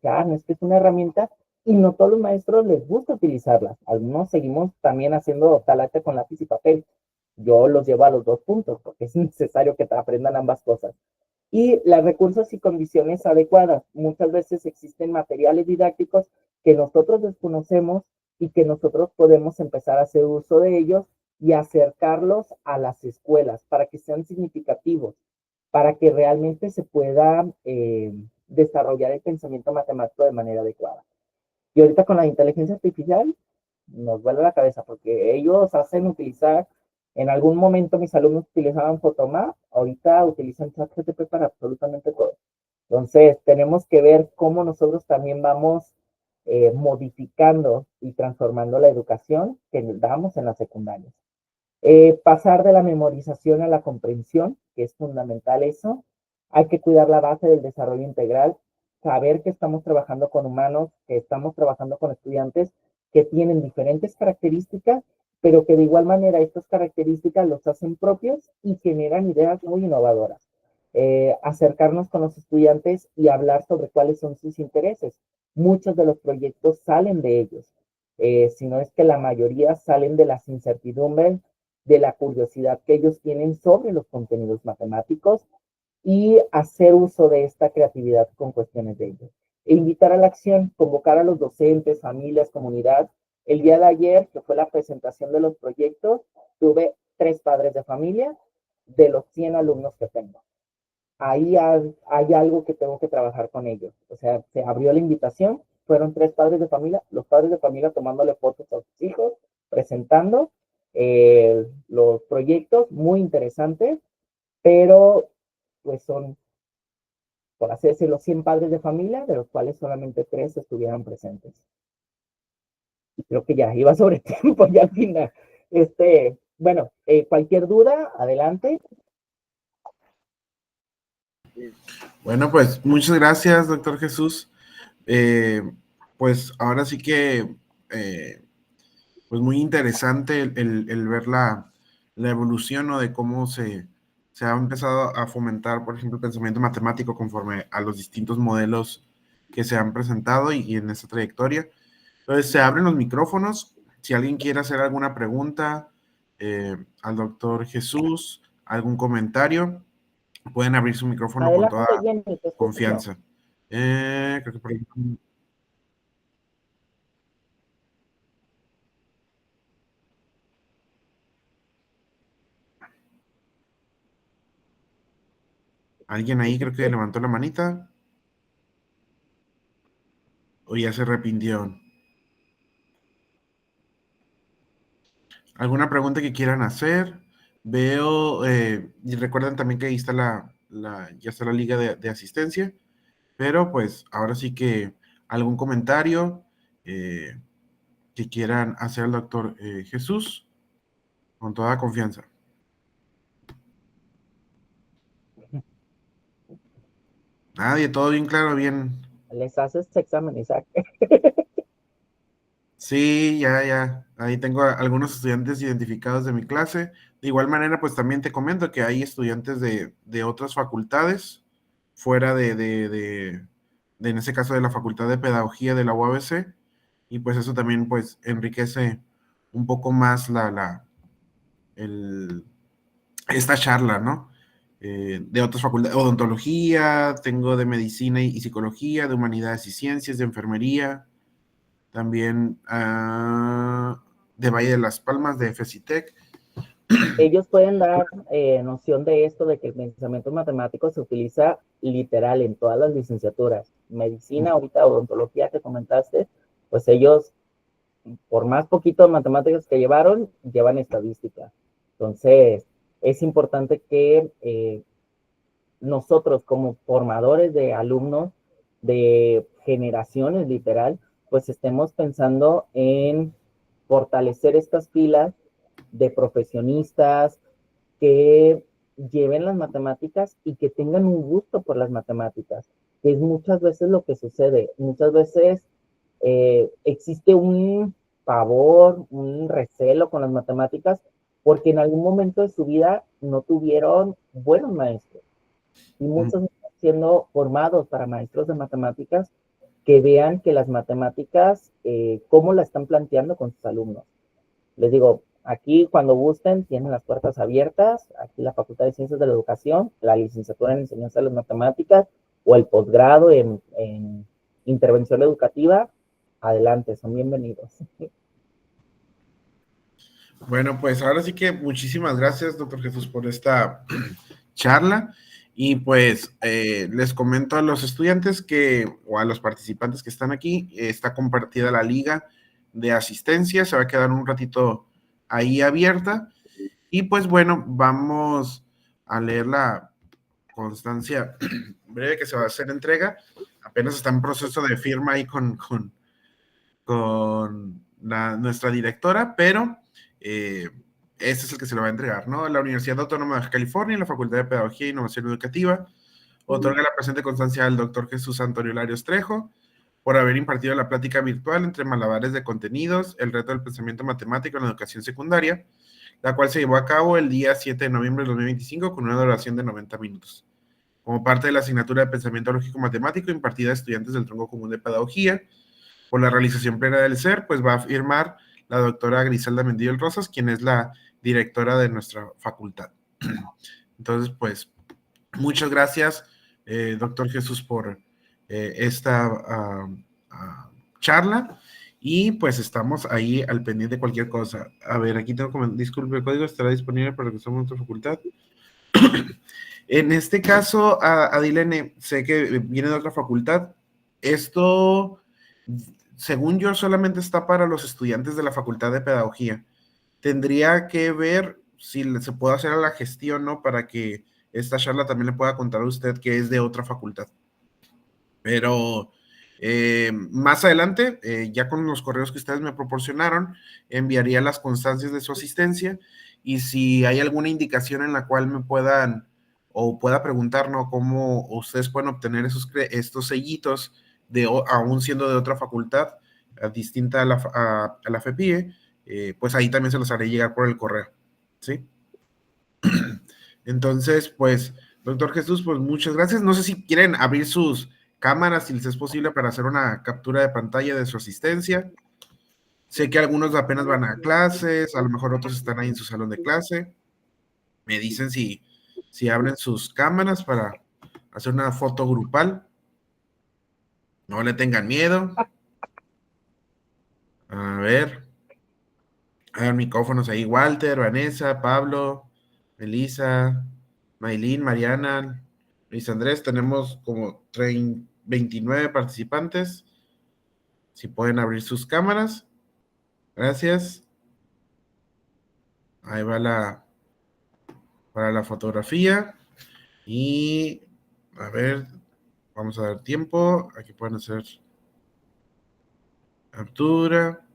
Claro, es que es una herramienta y no todos los maestros les gusta utilizarla. Algunos seguimos también haciendo talate con lápiz y papel. Yo los llevo a los dos puntos porque es necesario que aprendan ambas cosas. Y los recursos y condiciones adecuadas. Muchas veces existen materiales didácticos que nosotros desconocemos y que nosotros podemos empezar a hacer uso de ellos y acercarlos a las escuelas para que sean significativos, para que realmente se pueda desarrollar el pensamiento matemático de manera adecuada. Y ahorita con la inteligencia artificial nos vuelve la cabeza porque ellos hacen utilizar, en algún momento mis alumnos utilizaban Photomath, ahorita utilizan ChatGPT para absolutamente todo. Entonces tenemos que ver cómo nosotros también vamos modificando y transformando la educación que damos en las secundarias. Pasar de la memorización a la comprensión, que es fundamental eso. Hay que cuidar la base del desarrollo integral, saber que estamos trabajando con humanos, que estamos trabajando con estudiantes que tienen diferentes características, pero que de igual manera estas características los hacen propios y generan ideas muy innovadoras. Acercarnos con los estudiantes y hablar sobre cuáles son sus intereses. Muchos de los proyectos salen de ellos, si no es que la mayoría salen de las incertidumbres, de la curiosidad que ellos tienen sobre los contenidos matemáticos y hacer uso de esta creatividad con cuestiones de ellos. E invitar a la acción, convocar a los docentes, familias, comunidad. El día de ayer, que fue la presentación de los proyectos, tuve 3 padres de familia de los 100 alumnos que tengo. Ahí hay algo que tengo que trabajar con ellos. O sea, se abrió la invitación, fueron 3 padres de familia, los padres de familia tomándole fotos a sus hijos, presentando los proyectos, muy interesantes, pero pues son por así decirlo, 100 padres de familia, de los cuales solamente 3 estuvieron presentes. Y creo que ya iba sobre tiempo ya al final. Bueno, cualquier duda, adelante.
Bueno, pues muchas gracias, doctor Jesús. Pues ahora sí que, pues muy interesante el ver la evolución, ¿no? De cómo se ha empezado a fomentar, por ejemplo, el pensamiento matemático conforme a los distintos modelos que se han presentado y en esta trayectoria. Entonces, se abren los micrófonos. Si alguien quiere hacer alguna pregunta al doctor Jesús, algún comentario, pueden abrir su micrófono con toda
Adelante, Jenny, te escucho.
confianza. Creo que por ejemplo, alguien ahí creo que levantó la manita o ya se arrepintió. ¿Alguna pregunta que quieran hacer? Veo, y recuerden también que ahí está ya está la liga de asistencia, pero pues ahora sí que algún comentario que quieran hacer al doctor Jesús, con toda confianza. Nadie, todo bien claro, bien.
Les haces examen, Isaac.
Sí, ya. Ahí tengo algunos estudiantes identificados de mi clase. De igual manera, pues también te comento que hay estudiantes de otras facultades, fuera en ese caso, de la Facultad de Pedagogía de la UABC, y pues eso también, pues, enriquece un poco más esta charla, ¿no? De otras facultades, odontología, tengo de medicina y psicología, de humanidades y ciencias, de enfermería, también de Valle de las Palmas, de FECITEC.
Ellos pueden dar noción de esto, de que el pensamiento matemático se utiliza literal en todas las licenciaturas. Medicina, ahorita odontología que comentaste, pues ellos, por más poquito de matemáticas que llevan estadística. Entonces, es importante que nosotros como formadores de alumnos de generaciones literal, pues estemos pensando en fortalecer estas filas de profesionistas que lleven las matemáticas y que tengan un gusto por las matemáticas, que es muchas veces lo que sucede. Muchas veces existe un pavor, un recelo con las matemáticas, porque en algún momento de su vida no tuvieron buenos maestros. Y muchos están siendo formados para maestros de matemáticas que vean que las matemáticas, cómo la están planteando con sus alumnos. Les digo, aquí cuando gusten, tienen las puertas abiertas, aquí la Facultad de Ciencias de la Educación, la licenciatura en Enseñanza de las Matemáticas o el posgrado en Intervención Educativa, adelante, son bienvenidos.
Bueno, pues ahora sí que muchísimas gracias, doctor Jesús, por esta charla. Y pues les comento a los estudiantes o a los participantes que están aquí, está compartida la liga de asistencia, se va a quedar un ratito ahí abierta. Y pues bueno, vamos a leer la constancia breve que se va a hacer entrega. Apenas está en proceso de firma ahí con nuestra directora, pero este es el que se le va a entregar, ¿no? La Universidad Autónoma de Baja California, la Facultad de Pedagogía e Innovación Educativa, otorga la presente constancia al doctor Jesús Antonio Larios Trejo por haber impartido la plática virtual entre malabares de contenidos, el reto del pensamiento matemático en la educación secundaria, la cual se llevó a cabo el día 7 de noviembre de 2025 con una duración de 90 minutos. Como parte de la asignatura de pensamiento lógico matemático impartida a estudiantes del tronco común de pedagogía, por la realización plena del ser, pues va a firmar la doctora Griselda Mendívil Rosas, quien es la directora de nuestra facultad. Entonces, pues, muchas gracias, doctor Jesús, por esta charla, y pues estamos ahí al pendiente de cualquier cosa. A ver, aquí tengo como, disculpe, el código estará disponible para que estemos en nuestra facultad. En este caso, Adilene, sé que viene de otra facultad. Esto, según yo, solamente está para los estudiantes de la Facultad de Pedagogía. Tendría que ver si se puede hacer a la gestión, ¿no? Para que esta charla también le pueda contar a usted que es de otra facultad. Pero más adelante, ya con los correos que ustedes me proporcionaron, enviaría las constancias de su asistencia y si hay alguna indicación en la cual me puedan o pueda preguntar, ¿no? Cómo ustedes pueden obtener estos sellitos aún siendo de otra facultad distinta a la FEPIE, pues ahí también se los haré llegar por el correo, ¿sí? Entonces, pues, doctor Jesús, pues muchas gracias. No sé si quieren abrir sus cámaras, si les es posible, para hacer una captura de pantalla de su asistencia. Sé que algunos apenas van a clases, a lo mejor otros están ahí en su salón de clase. Me dicen si abren sus cámaras para hacer una foto grupal. No le tengan miedo. A ver micrófonos ahí. Walter, Vanessa, Pablo, Melissa, Maylin, Mariana, Luis Andrés. Tenemos como 29 participantes. Si pueden abrir sus cámaras. Gracias. Ahí va para la fotografía. Y a ver, vamos a dar tiempo. Aquí pueden hacer captura.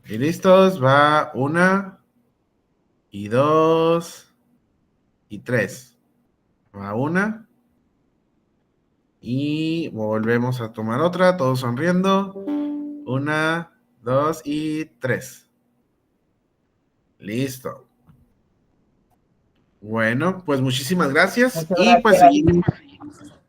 Y listos. Va 1, y 2, y 3. Va 1. Y volvemos a tomar otra, todos sonriendo. 1, 2 y 3. Listo. Bueno, pues muchísimas gracias.
Muchas
Y pues
gracias.
seguimos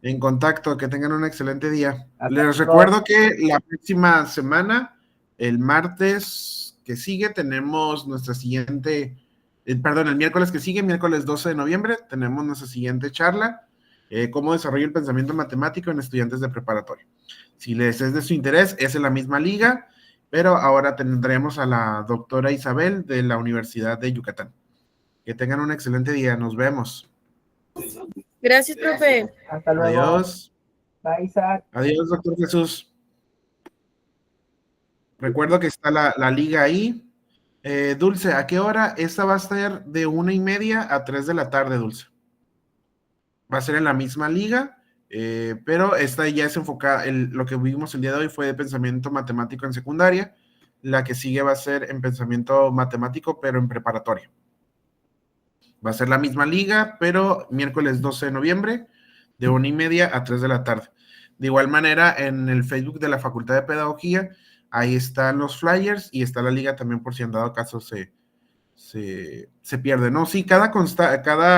en contacto. Que tengan un excelente día.
Hasta
Les
luego.
recuerdo que la próxima semana, el martes que sigue, tenemos nuestra siguiente, el miércoles que sigue, miércoles 12 de noviembre, tenemos nuestra siguiente charla, cómo desarrollar el pensamiento matemático en estudiantes de preparatoria. Si les es de su interés, es en la misma liga, pero ahora tendremos a la doctora Isabel de la Universidad de Yucatán. Que tengan un excelente día. Nos vemos.
Gracias, profe.
Hasta luego.
Adiós.
Bye, Isaac.
Adiós, doctor Jesús. Recuerdo que está la liga ahí. Dulce, ¿a qué hora? Esta va a ser de 1:30 a 3 de la tarde, Dulce. Va a ser en la misma liga, pero esta ya es enfocada, lo que vimos el día de hoy fue de pensamiento matemático en secundaria. La que sigue va a ser en pensamiento matemático, pero en preparatoria. Va a ser la misma liga, pero miércoles 12 de noviembre, de 1:30 a 3 de la tarde. De igual manera, en el Facebook de la Facultad de Pedagogía, ahí están los flyers y está la liga también por si en dado caso se pierde, ¿no? Sí, cada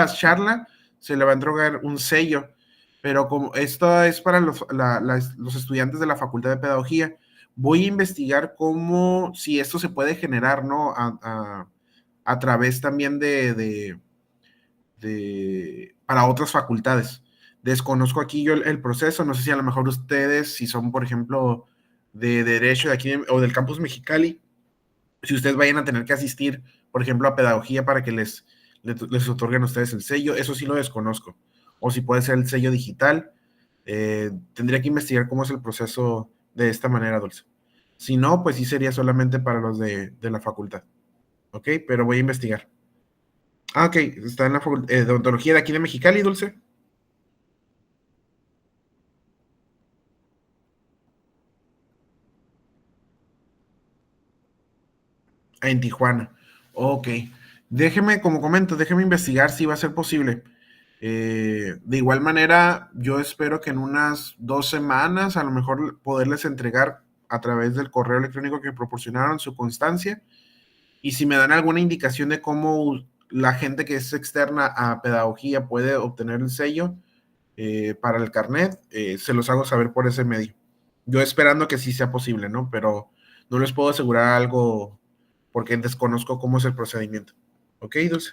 charla se le va a entregar un sello, pero como esto es para los estudiantes de la Facultad de Pedagogía, voy a investigar si esto se puede generar, ¿no? A través también para otras facultades. Desconozco aquí yo el proceso, no sé si a lo mejor ustedes, si son, por ejemplo, de Derecho de aquí o del campus Mexicali, si ustedes vayan a tener que asistir, por ejemplo, a pedagogía para que les otorguen a ustedes el sello, eso sí lo desconozco. O si puede ser el sello digital, tendría que investigar cómo es el proceso de esta manera, Dulce. Si no, pues sí sería solamente para los de la facultad. ¿Ok? Pero voy a investigar. Ok, está en la de odontología de aquí de Mexicali, Dulce. En Tijuana. Ok. Como comento, déjeme investigar si va a ser posible. De igual manera, yo espero que en unas 2 semanas a lo mejor poderles entregar a través del correo electrónico que proporcionaron su constancia. Y si me dan alguna indicación de cómo la gente que es externa a pedagogía puede obtener el sello para el carnet, se los hago saber por ese medio. Yo esperando que sí sea posible, ¿no? Pero no les puedo asegurar algo porque desconozco cómo es el procedimiento. ¿Ok, Dulce?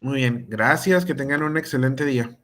Muy bien, gracias, que tengan un excelente día.